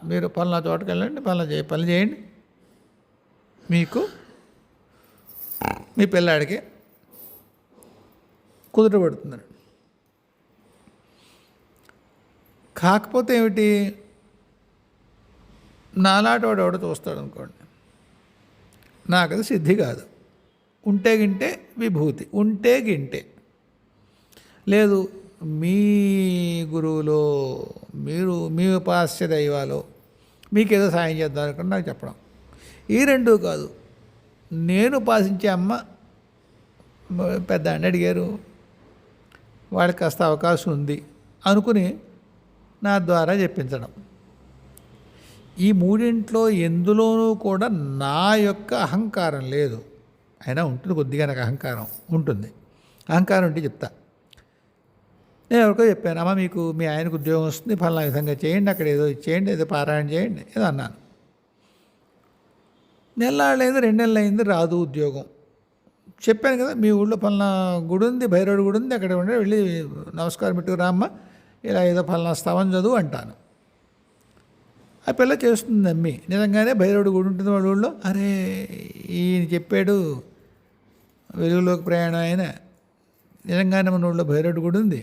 మీరు పలానా చోటకి వెళ్ళండి, పనులు చేయండి, మీకు మీ పిల్లాడికి కుదుటపడుతుందండి. కాకపోతే ఏమిటి, నాలాంటి వాడు ఎవడో చూస్తాడు అనుకోండి, నాకు అది సిద్ధి కాదు. ఉంటే గింటే విభూతి, ఉంటే గింటే లేదు. మీ గురువులో మీ ఉపాస్య దైవాలో మీకేదో సాయం చేద్దాం అనుకుంటే నాకు చెప్పడం. ఈ రెండూ కాదు, నేను ఉపాసించే అమ్మ పెద్ద అని అడిగారు, వాళ్ళకి కాస్త అవకాశం ఉంది అనుకుని నా ద్వారా చెప్పించడం. ఈ మూడింట్లో ఎందులోనూ కూడా నా యొక్క అహంకారం లేదు. అయినా ఉంటుంది, కొద్దిగా నాకు అహంకారం ఉంటుంది. అహంకారం ఉంటే చెప్తా. నేను ఎవరికో చెప్పాను, అమ్మ మీకు మీ ఆయనకు ఉద్యోగం వస్తుంది, ఫలానా విధంగా చేయండి, అక్కడ ఏదో చేయండి, ఏదో పారాయణ చేయండి, ఏదో అన్నాను. నెలలైంది, 2 నెలలు అయింది, రాదు ఉద్యోగం. చెప్పాను కదా, మీ ఊళ్ళో ఫలానా గుడి ఉంది, భైరవుడి గుడి ఉంది, అక్కడ ఉండే వెళ్ళి నమస్కారం పెట్టుకు రామ్మ, ఇలా ఏదో ఫలానా స్తవం చదువు అంటాను. ఆ పిల్ల చేస్తుంది నమ్మి. నిజంగానే భైరవుడి గుడి ఉంటుంది వాళ్ళ ఊళ్ళో. అరే ఈయన చెప్పాడు, వెలుగులోకి ప్రయాణం అయిన నిజంగానే మన ఊళ్ళో భైరవుడి గుడి ఉంది,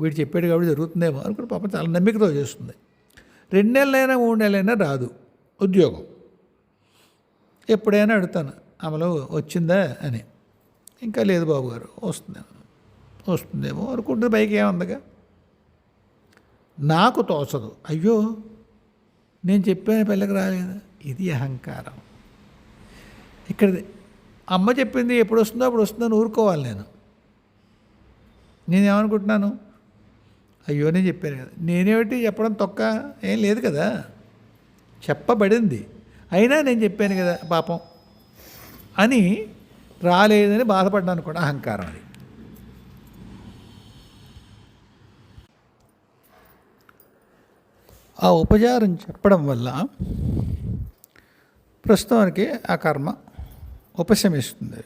వీడు చెప్పాడు కాబట్టి జరుగుతుందేమో అనుకుని పాపం చాలా నమ్మికతో చేస్తుంది. 2 నెలలైనా 3 నెలలైనా రాదు ఉద్యోగం. ఎప్పుడైనా అడుగుతాను, అమలు వచ్చిందా అని. ఇంకా లేదు బాబు గారు, వస్తుందేమో అనుకుంటుంది. పైకి ఏముందిగా, నాకు తోచదు. అయ్యో నేను చెప్పాను పిల్లకి రాలేదు, ఇది అహంకారం. ఇక్కడ అమ్మ చెప్పింది ఎప్పుడు వస్తుందో అప్పుడు వస్తుందని ఊరుకోవాలి. నేనేమనుకుంటున్నాను, అయ్యో నేను చెప్పాను కదా, నేనేమిటి చెప్పడం తొక్క ఏం లేదు కదా, చెప్పబడింది, అయినా నేను చెప్పాను కదా పాపం అని రాలేదని బాధపడ్డాను కూడా, అహంకారం అది. ఆ ఉపచారం చెప్పడం వల్ల ప్రస్తుతానికి ఆ కర్మ ఉపశమిస్తుంది.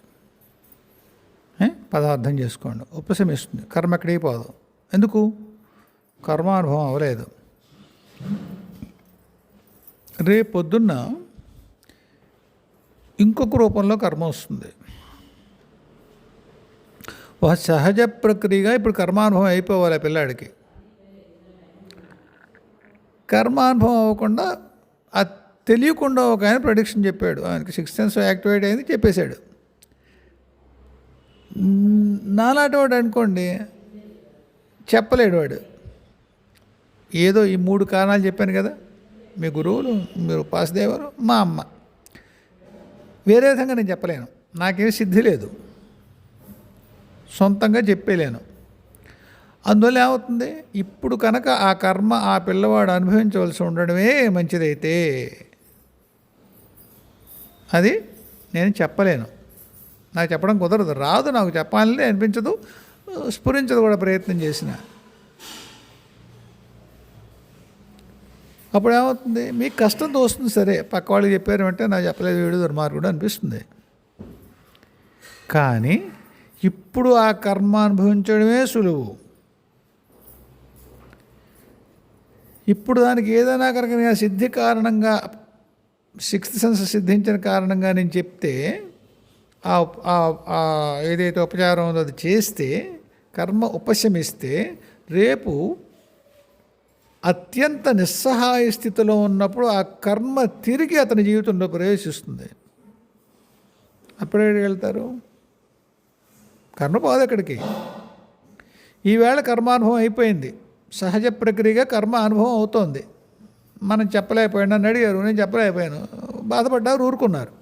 పదార్థం చేసుకోండి, ఉపశమిస్తుంది. కర్మ ఎక్కడికి పోదు. ఎందుకు? కర్మానుభవం అవ్వలేదు. రేపు పొద్దున్న ఇంకొక రూపంలో కర్మ వస్తుంది. ఒక సహజ ప్రక్రియగా ఇప్పుడు కర్మానుభవం అయిపోవాలి పిల్లాడికి. కర్మానుభవం అవ్వకుండా తెలియకుండా ఒక ఆయన ప్రెడిక్షన్ చెప్పాడు, ఆయనకి 6th సెన్స్ యాక్టివేట్ అయింది, చెప్పేశాడు. నాలాంటి వాడు అనుకోండి చెప్పలేడు. వాడు ఏదో ఈ 3 కారణాలు చెప్పాను కదా, మీ గురువులు, మీరు ఉపాసదేవరు, మా అమ్మ, వేరే విధంగా నేను చెప్పలేను, నాకేం సిద్ధి లేదు, సొంతంగా చెప్పలేను. అందువల్ల ఏమవుతుంది, ఇప్పుడు కనుక ఆ కర్మ ఆ పిల్లవాడు అనుభవించవలసి ఉండడమే మంచిదైతే అది నేను చెప్పలేను, నాకు చెప్పడం కుదరదు, రాదు, నాకు చెప్పాలని అనిపించదు, స్ఫురించదు కూడా ప్రయత్నం చేసిన. అప్పుడు ఏమవుతుంది, మీకు కష్టంతో వస్తుంది, సరే పక్క వాళ్ళకి చెప్పారు అంటే నాకు చెప్పలేదు వీడు దుర్మార్గుడు అనిపిస్తుంది. కానీ ఇప్పుడు ఆ కర్మ అనుభవించడమే సులువు. ఇప్పుడు దానికి ఏదైనా కనుక సిద్ధి కారణంగా 6th సెన్స్ సిద్ధించిన కారణంగా నేను చెప్తే ఏదైతే ఉపచారం ఉందో అది చేస్తే కర్మ ఉపశమిస్తే రేపు అత్యంత నిస్సహాయ స్థితిలో ఉన్నప్పుడు ఆ కర్మ తిరిగి అతని జీవితంలో ప్రవేశిస్తుంది. అప్పుడే వెళ్తారు, కర్మ పోదు అక్కడికి. ఈవేళ కర్మానుభవం అయిపోయింది, సహజ ప్రక్రియగా కర్మ అనుభవం అవుతోంది. మనం చెప్పలేకపోయాను, నన్ను అడిగారు, నేను చెప్పలేకపోయాను, బాధపడ్డారు, ఊరుకున్నారు.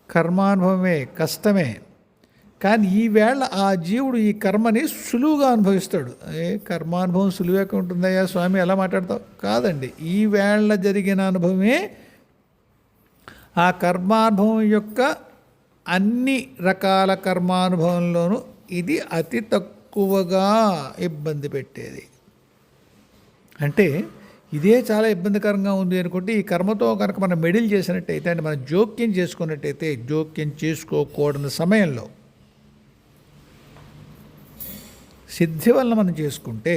కర్మానుభవమే, కష్టమే. కానీ ఈవేళ ఆ జీవుడు ఈ కర్మని సులువుగా అనుభవిస్తాడు. కర్మానుభవం సులువుగా ఉంటుందయ్యా స్వామి ఎలా మాట్లాడతావు? కాదండి, ఈవేళ జరిగిన అనుభవమే ఆ కర్మానుభవం యొక్క అన్ని రకాల కర్మానుభవంలోనూ ఇది అతి తక్కువగా ఇబ్బంది పెట్టేది. అంటే ఇదే చాలా ఇబ్బందికరంగా ఉంది అనుకుంటే ఈ కర్మతో కనుక మనం మెడిల్ చేసినట్టయితే, అంటే మనం జోక్యం చేసుకున్నట్టయితే, జోక్యం చేసుకోకూడని సమయంలో సిద్ధి వల్ల మనం చేసుకుంటే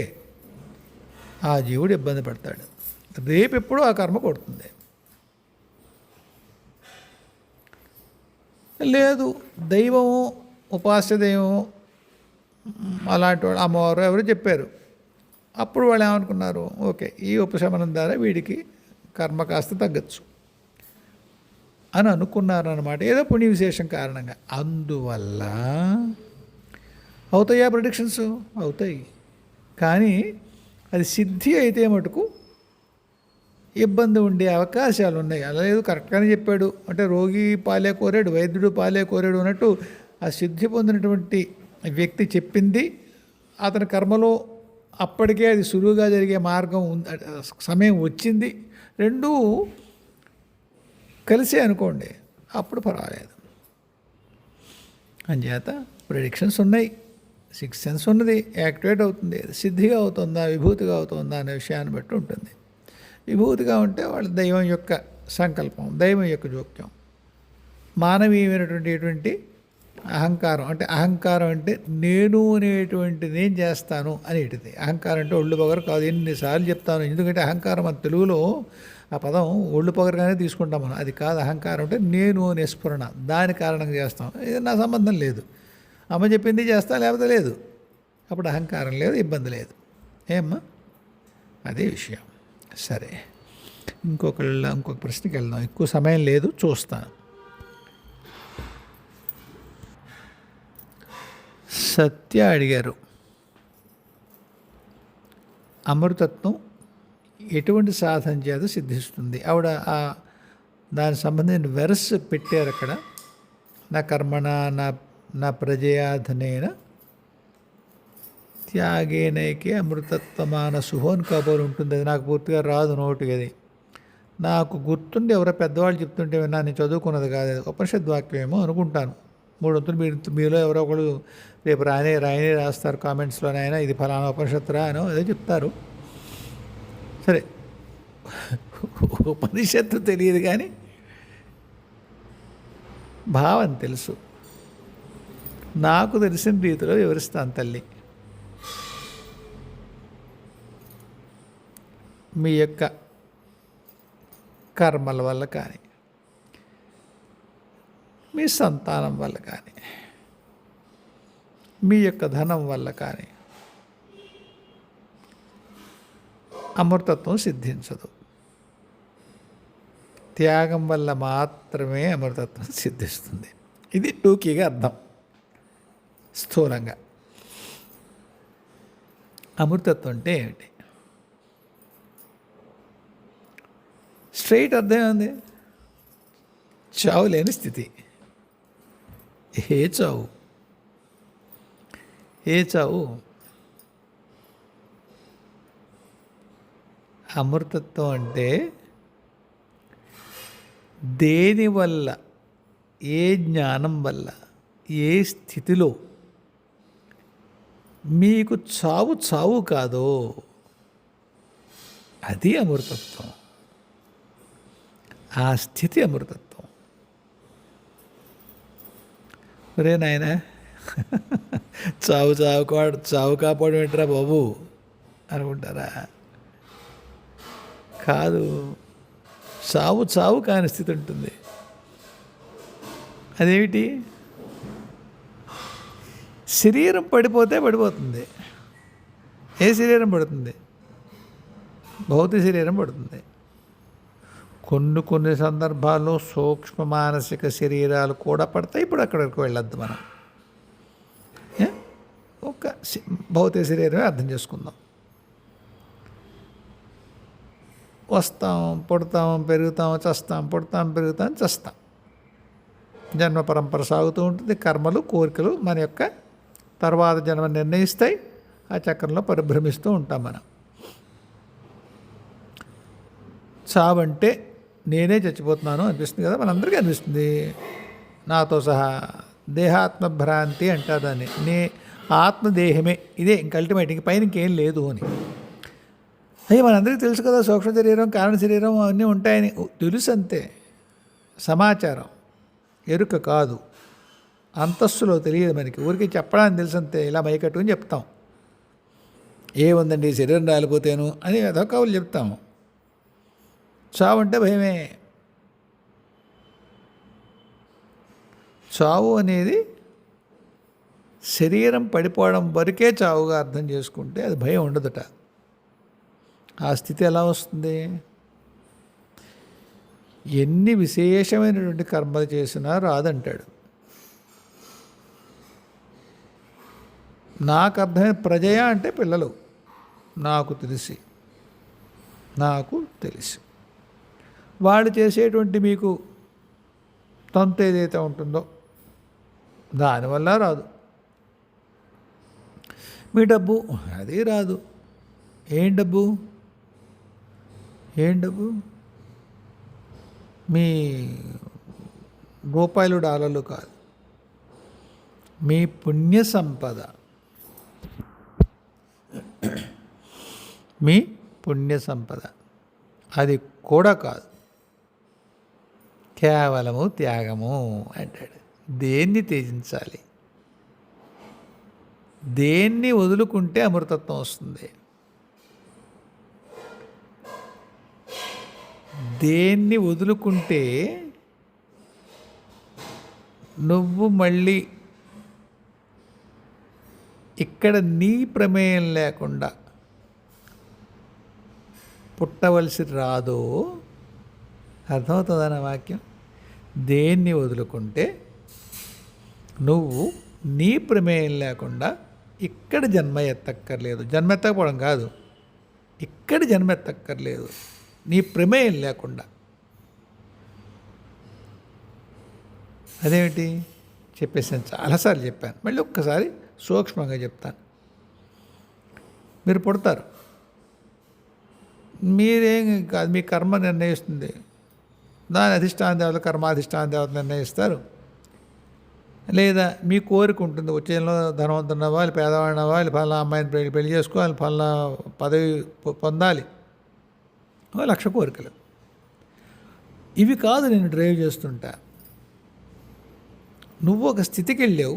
ఆ జీవుడు ఇబ్బంది పడతాడు. రేపెప్పుడు ఆ కర్మ కొడుతుంది. లేదు దైవము, ఉపాస్య దైవము అలాంటి వాళ్ళు అమ్మవారు ఎవరు చెప్పారు, అప్పుడు వాళ్ళు ఏమనుకున్నారు, ఓకే ఈ ఉపశమనం ద్వారా వీడికి కర్మ కాస్త తగ్గచ్చు అని అనుకున్నారు అన్నమాట, ఏదో పుణ్య విశేషం కారణంగా. అందువల్ల అవుతాయా ప్రిడిక్షన్స్? అవుతాయి. కానీ అది సిద్ధి అయితే మటుకు ఇబ్బంది ఉండే అవకాశాలు ఉన్నాయి. అలా లేదు కరెక్ట్గానే చెప్పాడు అంటే రోగి పాలే కోరాడు, వైద్యుడు పాలే కోరాడు అన్నట్టు ఆ సిద్ధి పొందినటువంటి వ్యక్తి చెప్పింది అతని కర్మలో అప్పటికే అది సులువుగా జరిగే మార్గం సమయం వచ్చింది, రెండూ కలిసే అనుకోండి, అప్పుడు పర్వాలేదు. అంచేత ప్రిడిక్షన్స్ ఉన్నాయి, సిక్స్ సెన్స్ ఉన్నది, యాక్టివేట్ అవుతుంది. సిద్ధిగా అవుతుందా విభూతిగా అవుతుందా అనే విషయాన్ని బట్టి ఉంటుంది. విభూతిగా ఉంటే వాళ్ళ దైవం యొక్క సంకల్పం, దైవం యొక్క జోక్యం. మానవీయమైనటువంటి అహంకారం అంటే నేను అనేటువంటిది నేను చేస్తాను అనేటిది. అహంకారం అంటే ఒళ్ళు పొగరు కాదు, ఎన్నిసార్లు చెప్తాను. ఎందుకంటే అహంకారం మన తెలుగులో ఆ పదం ఒళ్ళు పొగరుగానే తీసుకుంటాం మనం. అది కాదు. అహంకారం అంటే నేను అనే స్ఫురణ, దాని కారణంగా చేస్తాం. ఇది నా సంబంధం లేదు, అమ్మ చెప్పింది చేస్తా లేకపోతే లేదు, అప్పుడు అహంకారం లేదు, ఇబ్బంది లేదు. ఏమ్మా అదే విషయం. సరే, ఇంకొక ప్రశ్నకి వెళ్దాం. ఎక్కువ సమయం లేదు, చూస్తాను. సత్య అడిగారు, అమృతత్వం ఎటువంటి సాధన చేత సిద్ధిస్తుంది? ఆవిడ దానికి సంబంధించిన వెరస్ పెట్టారు అక్కడ. నా కర్మణ నా ప్రజయాధనైన త్యాగేనైకే అమృతత్వమానసుహో అని కబోలు ఉంటుంది. అది నాకు పూర్తిగా రాదు నోటికి. అది నాకు గుర్తుండి ఎవరో పెద్దవాళ్ళు చెప్తుంటే విన్నా, నేను చదువుకున్నది కాదు, అది ఉపనిషద్ వాక్యమేమో అనుకుంటాను. 3 వంతులు మీలో ఎవరో ఒకళ్ళు రేపు రాయనే రాస్తారు కామెంట్స్లోనైనా, ఇది ఫలానా ఉపనిషత్తురా అనో అదే చెప్తారు. సరే, ఉపనిషత్తు తెలియదు కానీ భావం తెలుసు. నాకు తెలిసిన రీతిలో వివరిస్తాను తల్లి. మీ యొక్క కర్మల వల్ల కానీ, మీ సంతానం వల్ల కానీ, మీ యొక్క ధనం వల్ల కానీ అమృతత్వం సిద్ధించదు. త్యాగం వల్ల మాత్రమే అమృతత్వం సిద్ధిస్తుంది. ఇది టూకీగా అర్థం. స్థూలంగా అమృతత్వం అంటే ఏమిటి? స్ట్రైట్ అర్థం ఉంది, చావు లేని స్థితి. ఏ చావు అమృతత్వం అంటే దేని వల్ల, ఏ జ్ఞానం వల్ల, ఏ స్థితిలో మీకు చావు కాదో అది అమృతత్వం. ఆ స్థితి అమృతత్వం. ఒరే నాయన, చావు కాపాడు ఏంట్రా బాబు అనుకుంటారా? కాదు, చావు కాని స్థితి ఉంటుంది. అదేమిటి? శరీరం పడిపోతుంది. ఏ శరీరం పడుతుంది? భౌతిక శరీరం పడుతుంది. కొన్ని సందర్భాల్లో సూక్ష్మ మానసిక శరీరాలు కూడా పడతాయి. ఇప్పుడు అక్కడికి వెళ్ళొద్దు మనం. ఒక భౌతిక శరీరమే అర్థం చేసుకుందాం. వస్తాం, పుడతాం, పెరుగుతాం, చస్తాం, పుడతాం, పెరుగుతాం, చస్తాం. జన్మ పరంపర సాగుతూ ఉంటుంది. కర్మలు, కోరికలు మన యొక్క తర్వాత జన్మ నిర్ణయిస్తాయి. ఆ చక్రంలో పరిభ్రమిస్తూ ఉంటాం మనం. చావంటే నేనే చచ్చిపోతున్నాను అనిపిస్తుంది కదా, మనందరికీ అనిపిస్తుంది, నాతో సహా. దేహాత్మభ్రాంతి అంటారు దాన్ని. ఆత్మదేహమే ఇదే ఇంక అల్టిమేట్, ఇంక పైన ఇంకేం లేదు అని. అయ్యి మనందరికీ తెలుసు కదా, సూక్ష్మ శరీరం, కారణ శరీరం అవన్నీ ఉంటాయని తెలుసు అంతే. సమాచారం, ఎరుక కాదు. అంతస్తులో తెలియదు మనకి, ఊరికి చెప్పడానికి తెలుసు అంతే. ఇలా మైకట్టుకుని చెప్తాం, ఏముందండి శరీరం రాలిపోతేను అని అదో కవులు చెప్తాము. చావు అంటే భయమే. చావు అనేది శరీరం పడిపోవడం వరకే చావుగా అర్థం చేసుకుంటే అది భయం ఉండదుట. ఆ స్థితి ఎలా వస్తుంది? ఎన్ని విశేషమైనటువంటి కర్మలు చేసినా రాదంటాడు. నాకు అర్థమైన ప్రజయ అంటే పిల్లలు. నాకు తెలిసి వాళ్ళు చేసేటువంటి మీకు తంతు ఏదైతే ఉంటుందో దానివల్ల రాదు. మీ డబ్బు అది రాదు. ఏం డబ్బు? మీ రూపాయలు డాలర్లు కాదు, మీ పుణ్య సంపద. మీ పుణ్య సంపద అది కూడా కాదు, కేవలము త్యాగము అంటాడు. దేన్ని త్యజించాలి? దేన్ని వదులుకుంటే అమృతత్వం వస్తుంది? దేన్ని వదులుకుంటే నువ్వు మళ్ళీ ఇక్కడ నీ ప్రమేయం లేకుండా పుట్టవలసి రాదో? అర్థమవుతుందా నా వాక్యం? దేన్ని వదులుకుంటే నువ్వు నీ ప్రమేయం లేకుండా ఇక్కడ జన్మ ఎత్తక్కర్లేదు. జన్మ ఎత్తకపోవడం కాదు, ఇక్కడ జన్మ ఎత్తక్కర్లేదు, నీ ప్రమేయం లేకుండా. అదేమిటి చెప్పేసాను, చాలాసార్లు చెప్పాను, మళ్ళీ ఒక్కసారి సూక్ష్మంగా చెప్తాను. మీరు పుడతారు, మీరేం కాదు, మీ కర్మ నిర్ణయిస్తుంది. దాని అధిష్టాన దేవతలు, కర్మాధిష్టాన దేవతలు నిర్ణయిస్తారు. లేదా మీ కోరిక ఉంటుంది, వచ్చేలో ధనవంతులు అవ్వాలి, పేదవాడిని అవ్వాలి, ఫలానా అమ్మాయిని పెళ్లి చేసుకోవాలి, ఫలానా పదవి పొందాలి, 1,00,000 కోరికలు. ఇవి కాదు నేను డ్రైవ్ చేస్తుంటా. నువ్వు ఒక స్థితికి వెళ్ళావు,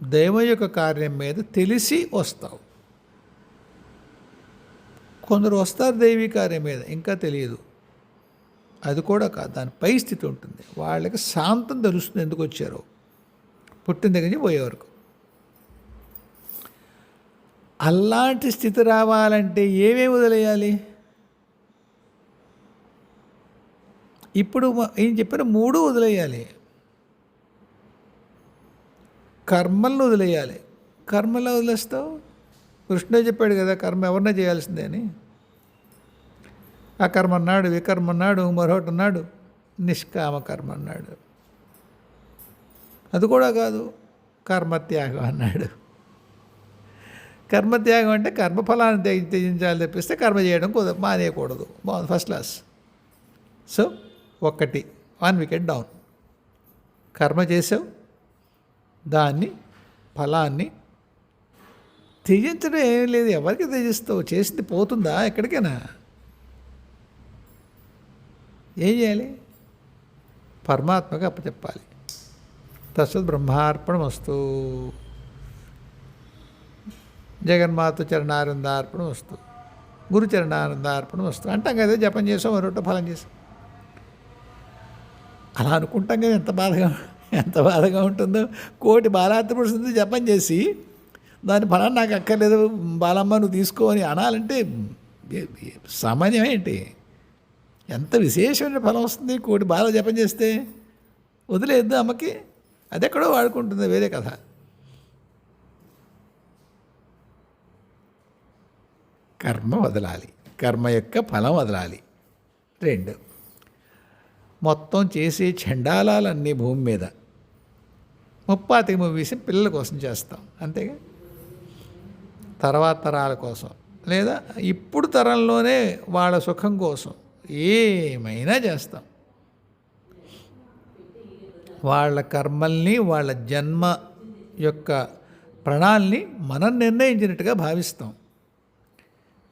దైవం యొక్క కార్యం మీద తెలిసి వస్తావు. కొందరు వస్తారు దైవీ కార్యం మీద, ఇంకా తెలియదు. అది కూడా కాదు, దాని పై స్థితి ఉంటుంది. వాళ్ళకి శాంతం తెలుస్తుంది ఎందుకు వచ్చారో, పుట్టిన దగ్గర నుంచి పోయే వరకు. అలాంటి స్థితి రావాలంటే ఏమేమి వదిలేయాలి? ఇప్పుడు ఏం చెప్పిన 3 వదిలేయాలి. కర్మలను వదిలేయాలి. కర్మలో వదిలేస్తావు? కృష్ణుడే చెప్పాడు కదా, కర్మ ఎవరినా చేయాల్సిందే అని. అకర్మ అన్నాడు, వికర్మ అన్నాడు, మరొకటి అన్నాడు, నిష్కామ కర్మ అన్నాడు. అది కూడా కాదు, కర్మత్యాగం అన్నాడు. కర్మత్యాగం అంటే కర్మఫలాన్ని త్యజించాలి తప్పిస్తే కర్మ చేయడం మానేయకూడదు. బాగుంది, first class. So 1 wicket down. కర్మ చేసావు, దాన్ని ఫలాన్ని త్యజించడం ఏం లేదు. ఎవరికి త్యజిస్తావు? చేసింది పోతుందా ఎక్కడికైనా? ఏం చేయాలి? పరమాత్మగా అప్పచెప్పాలి. తస్సత్ బ్రహ్మార్పణమస్తు, జగన్మాత చరణానందార్పణమస్తు, గురు చరణానందార్పణమస్తు అంటాం కదా. జపం చేసాం, మరొకటి ఫలం చేసాం, అలా అనుకుంటాం కదా. ఎంత బాధగా ఉంటుందో. 1,000,000 బాలాత్మృతి జపం చేసి దాని ఫలాన్ని నాకు అక్కర్లేదు బాలమ్మ నువ్వు తీసుకో అని అనాలంటే సామాన్యం ఏంటి? ఎంత విశేషమైన ఫలం వస్తుంది 1,000,000 బాల జపం చేస్తే. వదిలేదు అమ్మకి, అది ఎక్కడో వాడుకుంటుంది, వేరే కథ. కర్మ వదలాలి, కర్మ యొక్క ఫలం వదలాలి. 2, మొత్తం చేసే చండాలాలన్నీ భూమి మీద 30 పిల్లల కోసం చేస్తాం, అంతేగా. తర్వాత తరాల కోసం, లేదా ఇప్పుడు తరంలోనే వాళ్ళ సుఖం కోసం ఏమైనా చేస్తాం. వాళ్ళ కర్మల్ని, వాళ్ళ జన్మ యొక్క ప్రణాళిని మనం నిర్ణయించినట్టుగా భావిస్తాం.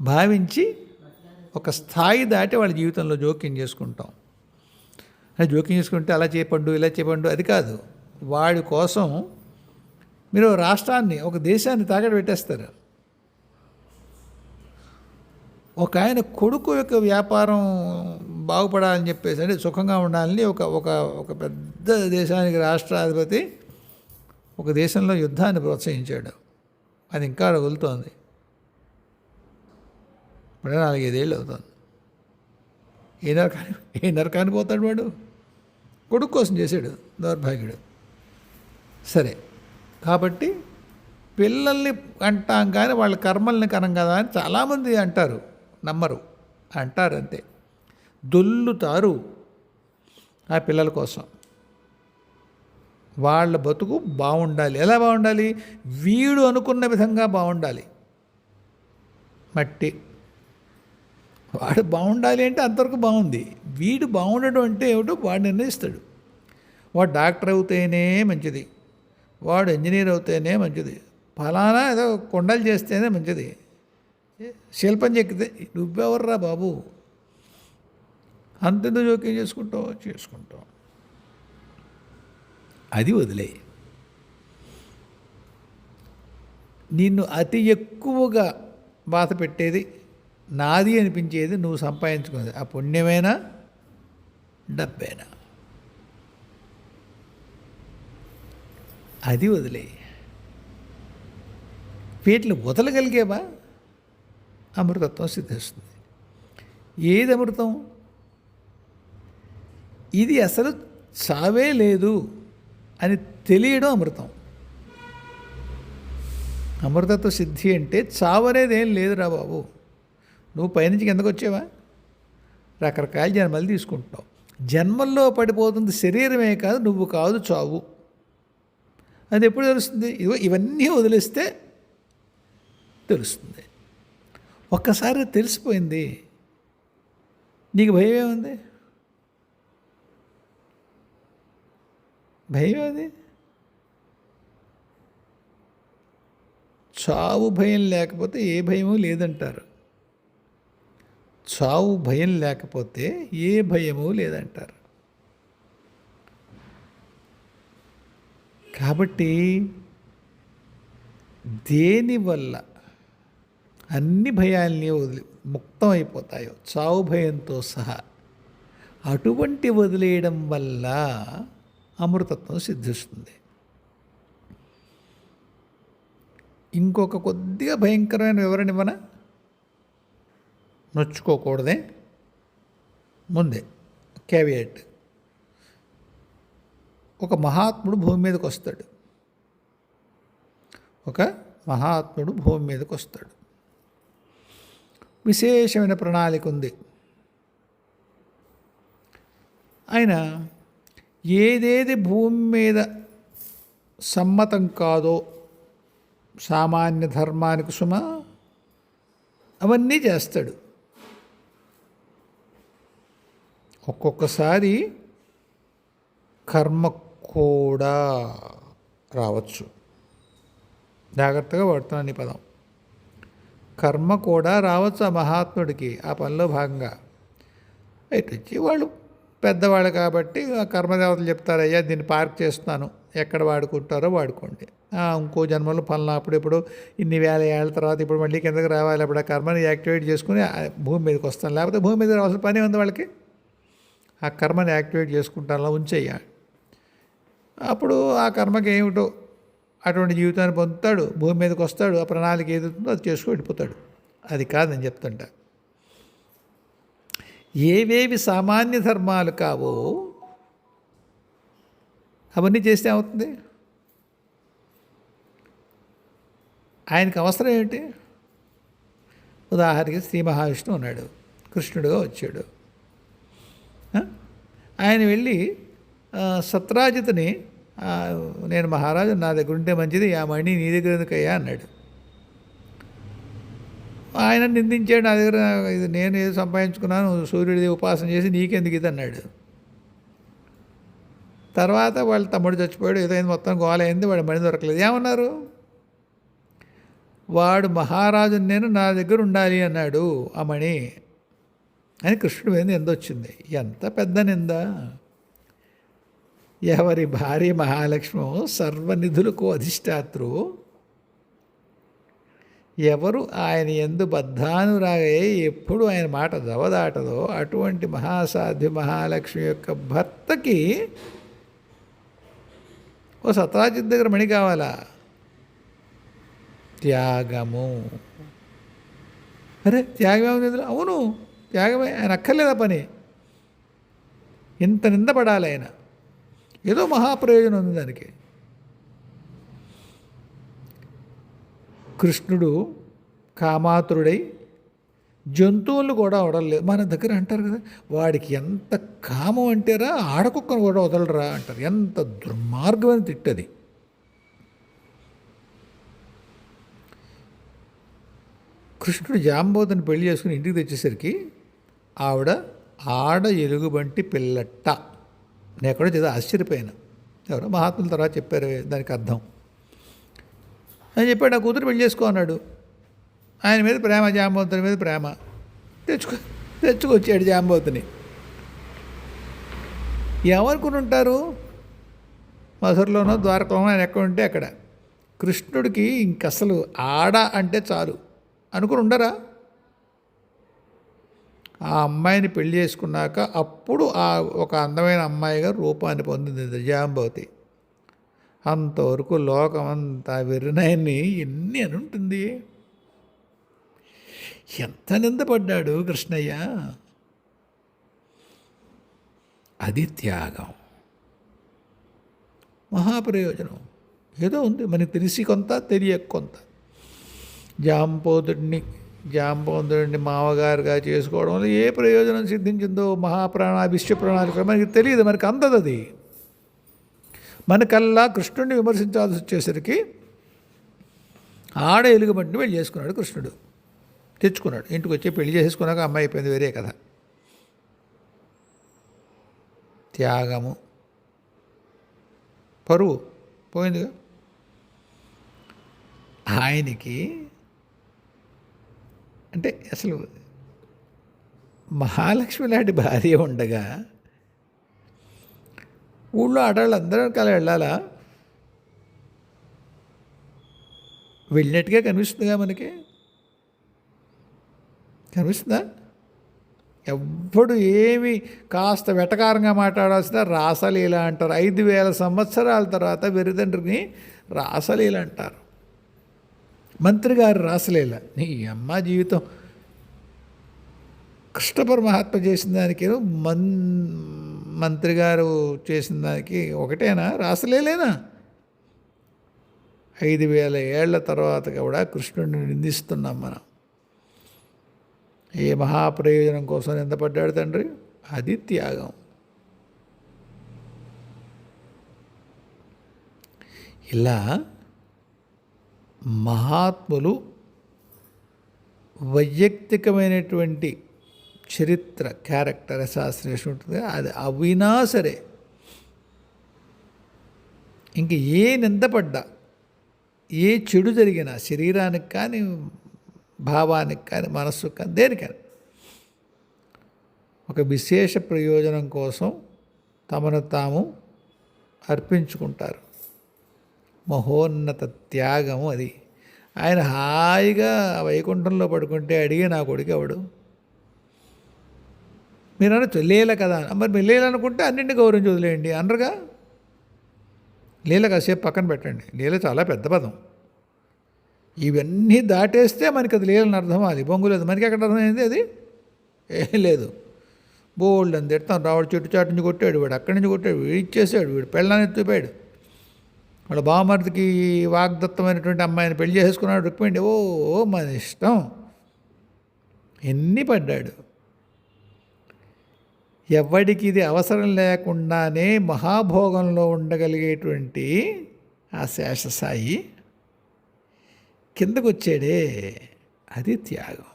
భావించి ఒక స్థాయి దాటి వాళ్ళ జీవితంలో జోక్యం చేసుకుంటాం. జోక్యం చేసుకుంటే అలా చేపండు ఇలా చేపండు అది కాదు. వాడి కోసం మీరు రాష్ట్రాన్ని ఒక దేశాన్ని తాకట్టు పెట్టేస్తారు. ఒక ఆయన కొడుకు యొక్క వ్యాపారం బాగుపడాలని చెప్పేసి అంటే సుఖంగా ఉండాలని ఒక ఒక ఒక పెద్ద దేశానికి రాష్ట్రాధిపతి ఒక దేశంలో యుద్ధాన్ని ప్రోత్సహించాడు. అది ఇంకా రగులుతోంది. ఇప్పుడే 4-5 ఏళ్ళు అవుతుంది. ఏ నరకాన్ని పోతాడు వాడు? కొడుకు కోసం చేశాడు, దౌర్భాగ్యుడు. సరే, కాబట్టి పిల్లల్ని అంటాం కానీ వాళ్ళ కర్మల్ని కనం కదా అని చాలామంది అంటారు, నమ్మరు, అంటారు అంతే. దొల్లుతారు ఆ పిల్లల కోసం. వాళ్ళ బతుకు బాగుండాలి. ఎలా బాగుండాలి? వీడు అనుకున్న విధంగా బాగుండాలి. మట్టి వాడు బాగుండాలి అంటే అంతవరకు బాగుంది. వీడు బాగుండడం అంటే ఏమిటో వాడు నిర్ణయిస్తాడు. వాడు డాక్టర్ అవుతేనే మంచిది, వాడు ఇంజనీర్ అవుతేనే మంచిది, ఫలానా ఏదో కొండలు చేస్తేనే మంచిది, శిల్పం చెక్కితే నువ్వెవర్రా బాబు? అంతెందుకు జోక్యం చేసుకుంటావు. అది వదిలే. నిన్ను అతి ఎక్కువగా బాధ పెట్టేది, నాది అనిపించేది నువ్వు సంపాదించుకున్నది, ఆ పుణ్యమైనా డబ్బైనా, అది వదిలే. వీటిని వదలగలిగేవా అమృతత్వం సిద్ధిస్తుంది. ఏది అమృతం? ఇది అసలు చావే లేదు అని తెలియడం అమృతం. అమృతత్వ సిద్ధి అంటే చావు అనేది ఏం లేదురా బాబు. నువ్వు పైనుంచి కిందకు వచ్చావా? రకరకాల జన్మలు తీసుకుంటావు. జన్మల్లో పడిపోతుంది శరీరమే కాదు, నువ్వు కాదు చావు. అది ఎప్పుడు తెలుస్తుంది? ఇవన్నీ వదిలేస్తే తెలుస్తుంది. ఒక్కసారి తెలిసిపోయింది, నీకు భయం ఏముంది? భయం అది చావు భయం లేకపోతే ఏ భయమూ లేదంటారు. చావు భయం లేకపోతే ఏ భయమూ లేదంటారు. కాబట్టి దేనివల్ల అన్ని భయాల్ని ముక్తం అయిపోతాయో, చావు భయంతో సహా, అటువంటి వదిలేయడం వల్ల అమృతత్వం సిద్ధిస్తుంది. ఇంకొక కొద్దిగా భయంకరమైన వివరణ ఇవ్వనా? నొచ్చుకోకూడదే ముందే క్యావియేట్. ఒక మహాత్ముడు భూమి మీదకి వస్తాడు. విశేషమైన ప్రణాళిక ఉంది. ఆయన ఏదేది భూమి మీద సమ్మతం కాదో సామాన్య ధర్మానికి అవన్నీ చేస్తాడు. ఒక్కొక్కసారి కర్మ కూడా రావచ్చు. జాగ్రత్తగా వాడుతున్నాను ఈ పదం. కర్మ కూడా రావచ్చు ఆ మహాత్ముడికి ఆ పనిలో భాగంగా. ఇటు వచ్చి వాళ్ళు పెద్దవాళ్ళు కాబట్టి ఆ కర్మదేవతలు చెప్తారు, అయ్యా దీన్ని పార్క్ చేస్తున్నాను, ఎక్కడ వాడుకుంటారో వాడుకోండి, ఇంకో జన్మలో పనులు అప్పుడెప్పుడు ఇన్ని వేల ఏళ్ళ తర్వాత ఇప్పుడు మళ్ళీ కిందకి రావాలి, అప్పుడు ఆ కర్మని యాక్టివేట్ చేసుకుని భూమి మీదకి వస్తాను, లేకపోతే భూమి మీద రావాల్సిన పని ఉంది వాళ్ళకి, ఆ కర్మని యాక్టివేట్ చేసుకుంటాను, అలా ఉంచేయాలి. అప్పుడు ఆ కర్మకి ఏమిటో అటువంటి జీవితాన్ని పొందుతాడు, భూమి మీదకి వస్తాడు, ఆ ప్రణాళిక ఏదవుతుందో అది చేసుకు వెళ్ళిపోతాడు. అది కాదని చెప్తుంటా. ఏవేవి సామాన్య ధర్మాలు కావో అవన్నీ చేస్తే ఏమవుతుంది? ఆయనకు అవసరం ఏమిటి? ఉదాహరణకి శ్రీ మహావిష్ణువు ఉన్నాడు, కృష్ణుడుగా వచ్చాడు. ఆయన వెళ్ళి సత్రాజిత్ని, నేను మహారాజు, నా దగ్గర ఉంటే మంచిది, ఆ మణి నీ దగ్గర ఎందుకయ్యా అన్నాడు. ఆయన నిందించాడు, నా దగ్గర ఇది నేను ఏదో సంపాదించుకున్నాను, సూర్యుడిది ఉపాసన చేసి నీకెందుకు ఇది అన్నాడు. తర్వాత వాళ్ళ తమ్ముడు చచ్చిపోయాడు, ఏదైంది, మొత్తం గోల అయింది, వాడు మణి దొరకలేదు. ఏమన్నారు? వాడు మహారాజు నేను నా దగ్గర ఉండాలి అన్నాడు ఆ మణి అని కృష్ణుడి మీద నింద వచ్చింది. ఎంత పెద్ద నింద! ఎవరి భార్య మహాలక్ష్మి సర్వనిధులకు అధిష్టాతృ, ఎవరు ఆయన యందు బద్ధానురాగే ఎప్పుడు ఆయన మాట దవదాటదో అటువంటి మహాసాధ్వి మహాలక్ష్మి యొక్క భర్తకి ఓ సత్రాజిత్ దగ్గర మణి కావాలా? త్యాగము. అరే త్యాగమే ఉంది. అవును త్యాగమే. ఆయన అక్కర్లేదా పని? ఇంత నిందపడాలి ఆయన. ఏదో మహాప్రయోజనం ఉంది దానికి. కృష్ణుడు కామాతురుడై జంతువులు కూడా వదలలేదు. మన దగ్గర అంటారు కదా, వాడికి ఎంత కామం అంటారా ఆడకుక్కను కూడా వదలరా అంటారు. ఎంత దుర్మార్గమైన తిట్టది. కృష్ణుడు జాంబవతిని పెళ్లి చేసుకుని ఇంటికి తెచ్చేసరికి ఆవిడ ఆడ ఎలుగుబంటి పిల్లట్ట. నేను ఎక్కడో చదివి ఆశ్చర్యపోయాను. ఎవరో మహాత్ముల తర్వాత చెప్పారు దానికి అర్థం అని చెప్పాడు. నా కూతురు పెళ్లి చేసుకో అన్నాడు. ఆయన మీద ప్రేమ, జాంబవతి మీద ప్రేమ. తెచ్చుకొచ్చాడు జాంబవతిని. ఎవరుకుని ఉంటారు? మధురలోనో ద్వారకలోనో ఆయన ఎక్కడ ఉంటే అక్కడ. కృష్ణుడికి ఇంక అసలు ఆడ అంటే చాలు అనుకుని ఉండరా? ఆ అమ్మాయిని పెళ్లి చేసుకున్నాక అప్పుడు ఒక అందమైన అమ్మాయిగా రూపాన్ని పొందింది జాంబవతి. అంతవరకు లోకమంతా వెర్రినాయన్ని ఎన్ని అని ఉంటుంది. ఎంత నిందపడ్డాడు కృష్ణయ్య. అది త్యాగం, మహాప్రయోజనం. ఏదో ఉంది మనకి తెలిసి కొంత, తెలియక కొంత. జాంబవంతుడిని మామగారుగా చేసుకోవడం వల్ల ఏ ప్రయోజనం సిద్ధించిందో విశ్వ ప్రణాళిక మనకి తెలియదు, మనకి అందదు. అది మనకల్లా కృష్ణుడిని విమర్శించాల్సి వచ్చేసరికి ఆడ ఎలుగుబంటిని పెళ్లి చేసుకున్నాడు కృష్ణుడు. తెచ్చుకున్నాడు ఇంటికి వచ్చి పెళ్లి చేసుకున్నాక అమ్మాయి అయిపోయింది, వేరే కథ. త్యాగము, పరువు పోయిందిగా. ఆయనకి అంటే అసలు మహాలక్ష్మి లాంటి భార్య ఉండగా ఊళ్ళో ఆడవాళ్ళందరూ కల వెళ్ళాలా? వెళ్ళినట్టుగా కనిపిస్తుందిగా మనకి. కనిపిస్తుందా? ఎవ్వడు ఏమి కాస్త వెటకారంగా మాట్లాడాల్సిన రాసలీల అంటారు. 5,000 సంవత్సరాల తర్వాత వెరితండ్రిని రాసలీల అంటారు. మంత్రి గారు రాసలీల. నీ అమ్మ జీవితం కృష్ణ పరమాత్మ చేసిన దానికి మంత్రి గారు చేసిన దానికి ఒకటేనా? రాసలేలేనా? 5,000 ఏళ్ల తర్వాత కూడా కృష్ణుడిని నిందిస్తున్నాం మనం. ఏ మహాప్రయోజనం కోసం నిందపడ్డాడు తండ్రి? అది త్యాగం. ఇలా మహాత్ములు వైయక్తికమైనటువంటి చరిత్ర, క్యారెక్టర్ అసాసినేషన్ ఉంటుంది. అది అవినా సరే ఇంక ఏ నిందపడ్డా, ఏ చెడు జరిగినా శరీరానికి కానీ, భావానికి కానీ, మనస్సుకు కానీ, దేనికైనా ఒక విశేష ప్రయోజనం కోసం తమను తాము అర్పించుకుంటారు. మహోన్నత త్యాగము అది. ఆయన హాయిగా వైకుంఠంలో పడుకుంటే అడిగే నా కొడుకు ఎవడు? మీరు అనొచ్చు లీల కదా. మరి మీరు లీల అనుకుంటే అన్నింటినీ గౌరవించి వదిలేయండి అనరుగా. లీల కాసేపు పక్కన పెట్టండి. లీల చాలా పెద్ద పదం. ఇవన్నీ దాటేస్తే మనకి అది లీలని అర్థం అవ్వాలి. బొంగులేదు మనకి ఎక్కడ అర్థమైంది? అది ఏం లేదు. బోల్డ్ అని తిడతాం. రావుడు చెట్టు చాటు నుంచి కొట్టాడు, వీడు అక్కడి నుంచి కొట్టాడు, వీడు ఇచ్చేసాడు, వీడు పెళ్ళాన్ని ఎత్తిపోయాడు, వాళ్ళ బావమరిదికి వాగ్దత్తమైనటువంటి అమ్మాయిని పెళ్లి చేసుకున్నాడు రుక్మిణి. ఓ మన ఇష్టం. ఎన్ని పడ్డాడు. ఎవడికి ఇది అవసరం లేకుండానే మహాభోగంలో ఉండగలిగేటువంటి ఆ శేషసాయి కిందకు వచ్చాడే, అది త్యాగం.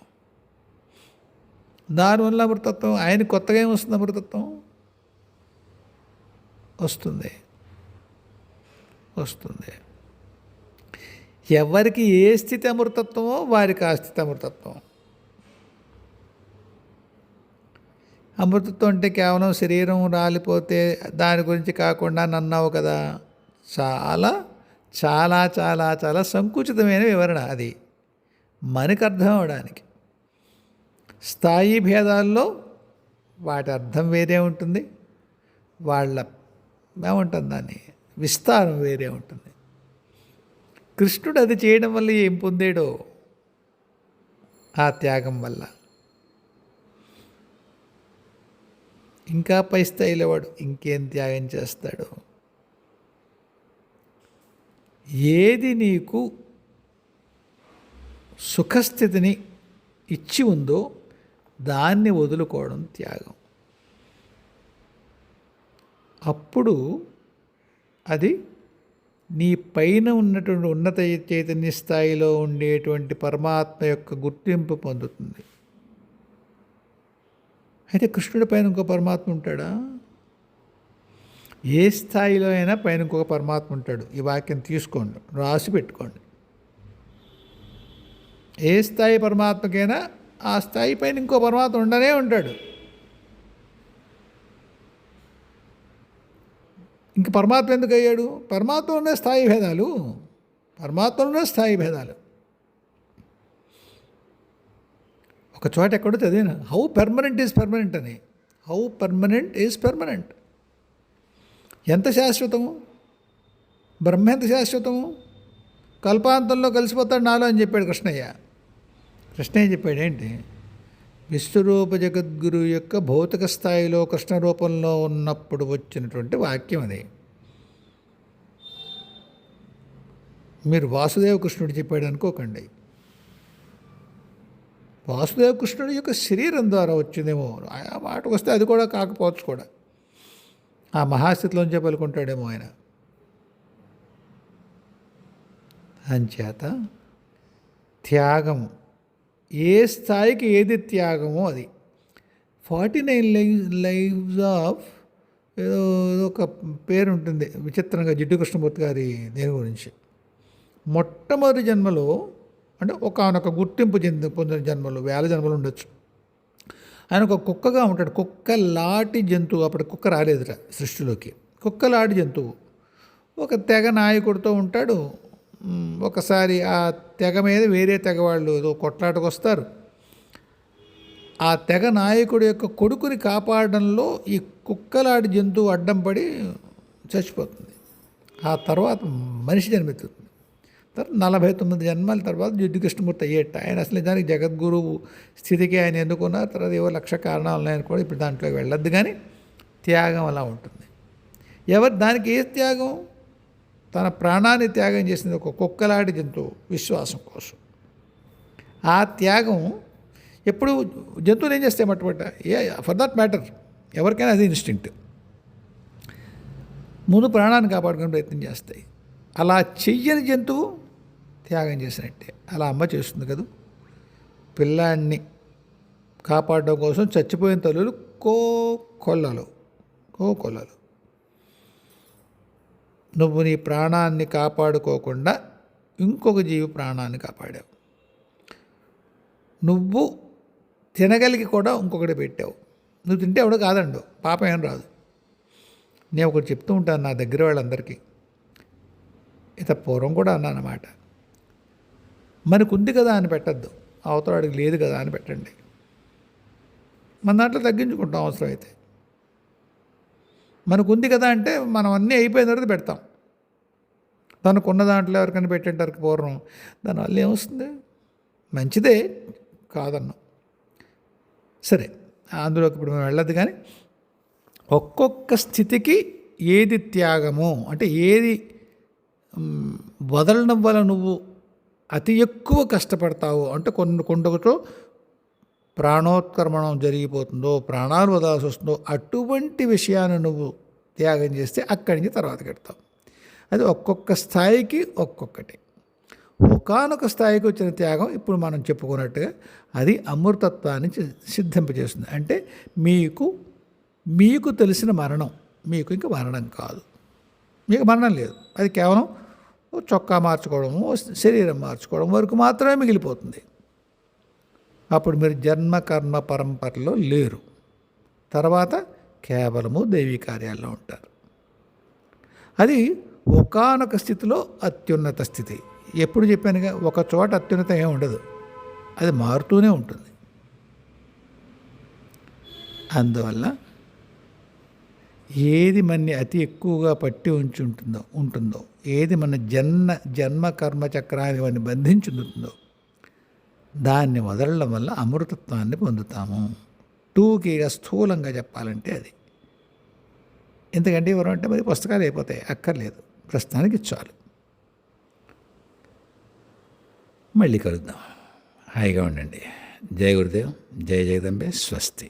దానివల్ల అమృతత్వం. ఆయన కొత్తగా ఏమొస్తుంది? అమృతత్వం వస్తుంది. ఎవరికి ఏ స్థితి అమృతత్వమో వారికి ఆ స్థితి అమృతత్వం. అమృతత్వం అంటే కేవలం శరీరం రాలిపోతే దాని గురించి కాకుండా నన్నావు కదా, చాలా చాలా చాలా చాలా సంకుచితమైన వివరణ అది మనకు అర్థం అవడానికి. స్థాయి భేదాల్లో వాటి అర్థం వేరే ఉంటుంది, వాళ్ళ ఏముంటుంది దాన్ని విస్తారం వేరే ఉంటుంది. కృష్ణుడు అది చేయడం వల్ల ఏం పొందాడో, ఆ త్యాగం వల్ల ఇంకా పై స్థాయిలో వాడు ఇంకేం త్యాగం చేస్తాడు. ఏది నీకు సుఖస్థితిని ఇచ్చి ఉందో దాన్ని వదులుకోవడం త్యాగం. అప్పుడు అది నీ పైన ఉన్నటువంటి ఉన్నత చైతన్య స్థాయిలో ఉండేటువంటి పరమాత్మ యొక్క గుర్తింపు పొందుతుంది. అయితే కృష్ణుడి పైన ఇంకో పరమాత్మ ఉంటాడా? ఏ స్థాయిలో అయినా పైన ఇంకొక పరమాత్మ ఉంటాడు. ఈ వాక్యం తీసుకోండి, రాసి పెట్టుకోండి. ఏ స్థాయి పరమాత్మకైనా ఆ స్థాయి పైన ఇంకో పరమాత్మ ఉండనే ఉంటాడు. ఇంక పరమాత్మ ఎందుకు అయ్యాడు? పరమాత్మలోనే స్థాయి భేదాలు, పరమాత్మలోనే స్థాయి భేదాలు. ఒక చోట ఎక్కడో చదివాను, హౌ పర్మనెంట్ ఈజ్ పర్మనెంట్ అని. How permanent is permanent. ఎంత శాశ్వతము? బ్రహ్మ ఎంత శాశ్వతము? కల్పాంతంలో కలిసిపోతాడు నాలో అని చెప్పాడు కృష్ణయ్య. కృష్ణయ్య చెప్పాడు ఏంటి? విశ్వరూప జగద్గురు యొక్క భౌతిక స్థాయిలో కృష్ణ రూపంలో ఉన్నప్పుడు వచ్చినటువంటి వాక్యం అది. మీరు వాసుదేవ కృష్ణుడు చెప్పాడు అనుకోకండి. వాసుదేవ కృష్ణుడి యొక్క శరీరం ద్వారా వచ్చిందేమో, ఆ మాటకు వస్తే అది కూడా కాకపోవచ్చు కూడా. ఆ మహాస్థితిలోంచే పలుకుంటాడేమో ఆయన. అంచేత త్యాగము ఏ స్థాయికి ఏది త్యాగమో అది. 49 లైవ్స్ ఆఫ్ ఏదో ఒక పేరు ఉంటుంది విచిత్రంగా, జిడ్డు కృష్ణమూర్తి గారి దేని గురించి. మొట్టమొదటి జన్మలో అంటే ఒకనొక గుర్తింపు పొందిన జన్మలు, వేల జన్మలు ఉండొచ్చు. ఆయన ఒక కుక్కగా ఉంటాడు. కుక్కలాంటి జంతువు. అప్పుడు కుక్క రాలేదుట సృష్టిలోకి. కుక్కలాంటి జంతువు ఒక తెగ నాయకుడితో ఉంటాడు. ఒకసారి ఆ తెగ మీద వేరే తెగ వాళ్ళు ఏదో కొట్లాటకు వస్తారు. ఆ తెగ నాయకుడి యొక్క కొడుకుని కాపాడడంలో ఈ కుక్కలాంటి జంతువు అడ్డం పడి చచ్చిపోతుంది. ఆ తర్వాత మనిషి జన్మెత్తుతుంది. తర్వాత 49 జన్మల తర్వాత జిడ్డు కృష్ణమూర్తి అయ్యేట. ఆయన అసలు దానికి జగద్గురువు స్థితికి ఆయన ఎందుకున్నారు. తర్వాత ఏవో లక్ష కారణాలు ఉన్నాయని కూడా ఇప్పుడు దాంట్లోకి వెళ్ళొద్దు. కానీ త్యాగం అలా ఉంటుంది. దానికి ఏ త్యాగం? తన ప్రాణాన్ని త్యాగం చేసింది ఒక కుక్కలాంటి జంతువు విశ్వాసం కోసం. ఆ త్యాగం ఎప్పుడు జంతువులు ఏం చేస్తాయి మట్టుబట్ట, ఫర్ దట్ మ్యాటర్ ఎవరికైనా అది ఇన్స్టింక్ట్. ముందు ప్రాణాన్ని కాపాడుకునే ప్రయత్నం చేస్తాయి. అలా చెయ్యని జంతువు త్యాగం చేసినట్టే. అలా అమ్మ చేస్తుంది కదా. పిల్లాన్ని కాపాడడం కోసం చచ్చిపోయిన తల్లులు కొల్లలు. నువ్వు నీ ప్రాణాన్ని కాపాడుకోకుండా ఇంకొక జీవి ప్రాణాన్ని కాపాడావు. నువ్వు తినగలిగి కూడా ఇంకొకటి పెట్టావు. నువ్వు తింటే ఎవడో కాదండు, పాపం ఏం రాదు. నేను ఒకటి చెప్తూ ఉంటాను నా దగ్గర వాళ్ళందరికీ. పూర్వం కూడా అన్నమాట, మనకుంది కదా అని పెట్టద్దు, అవతలాడికి లేదు కదా అని పెట్టండి. మన దాంట్లో తగ్గించుకుంటాం అవసరం అయితే. మనకుంది కదా అంటే మనం అన్నీ అయిపోయిన తర్వాత పెడతాం. తనకున్న దాంట్లో ఎవరికైనా పెట్టేంటారు పూర్వం. దానివల్ల ఏమొస్తుంది? మంచిదే కాదన్నాం. సరే, అందులోకి ఇప్పుడు మేము వెళ్ళదు. కానీ ఒక్కొక్క స్థితికి ఏది త్యాగము అంటే ఏది వదలడం వల్ల నువ్వు అతి ఎక్కువ కష్టపడతావు అంటే కొండతో ప్రాణోత్క్రమణం జరిగిపోతుందో, ప్రాణాలు వదలాల్సి వస్తుందో, అటువంటి విషయాన్ని నువ్వు త్యాగం చేస్తే అక్కడి నుంచి తర్వాత కడతావు. అది ఒక్కొక్క స్థాయికి ఒక్కొక్కటి. ఒకానొక స్థాయికి వచ్చిన త్యాగం ఇప్పుడు మనం చెప్పుకున్నట్టుగా అది అమృతత్వాన్ని సిద్ధింపజేస్తుంది. అంటే మీకు తెలిసిన మరణం, మీకు ఇంకా మరణం కాదు, మీకు మరణం లేదు. అది కేవలం చొక్కా మార్చుకోవడము, శరీరం మార్చుకోవడం వరకు మాత్రమే మిగిలిపోతుంది. అప్పుడు మీరు జన్మ కర్మ పరంపరలో లేరు. తర్వాత కేవలము దైవీ కార్యాల్లో ఉంటారు. అది ఒకానొక స్థితిలో అత్యున్నత స్థితి. ఎప్పుడు చెప్పానుగా, ఒక చోట అత్యున్నతం ఏమి ఉండదు, అది మారుతూనే ఉంటుంది. అందువల్ల ఏది మనని అతి ఎక్కువగా పట్టి ఉంటుందో, ఏది మన జన్మ కర్మ చక్రాన్ని మనని బంధించుంటుందో దాన్ని వదలడం వల్ల అమృతత్వాన్ని పొందుతాము. టూకీగా స్థూలంగా చెప్పాలంటే అది. ఎందుకంటే ఎవరు అంటే మరి పుస్తకాలు అయిపోతాయి, అక్కర్లేదు, ప్రస్తుతానికి చాలు. మళ్ళీ కలుద్దాం. హాయిగా ఉండండి. జయ గురుదేవ్, జయ జగదంబే, స్వస్తి.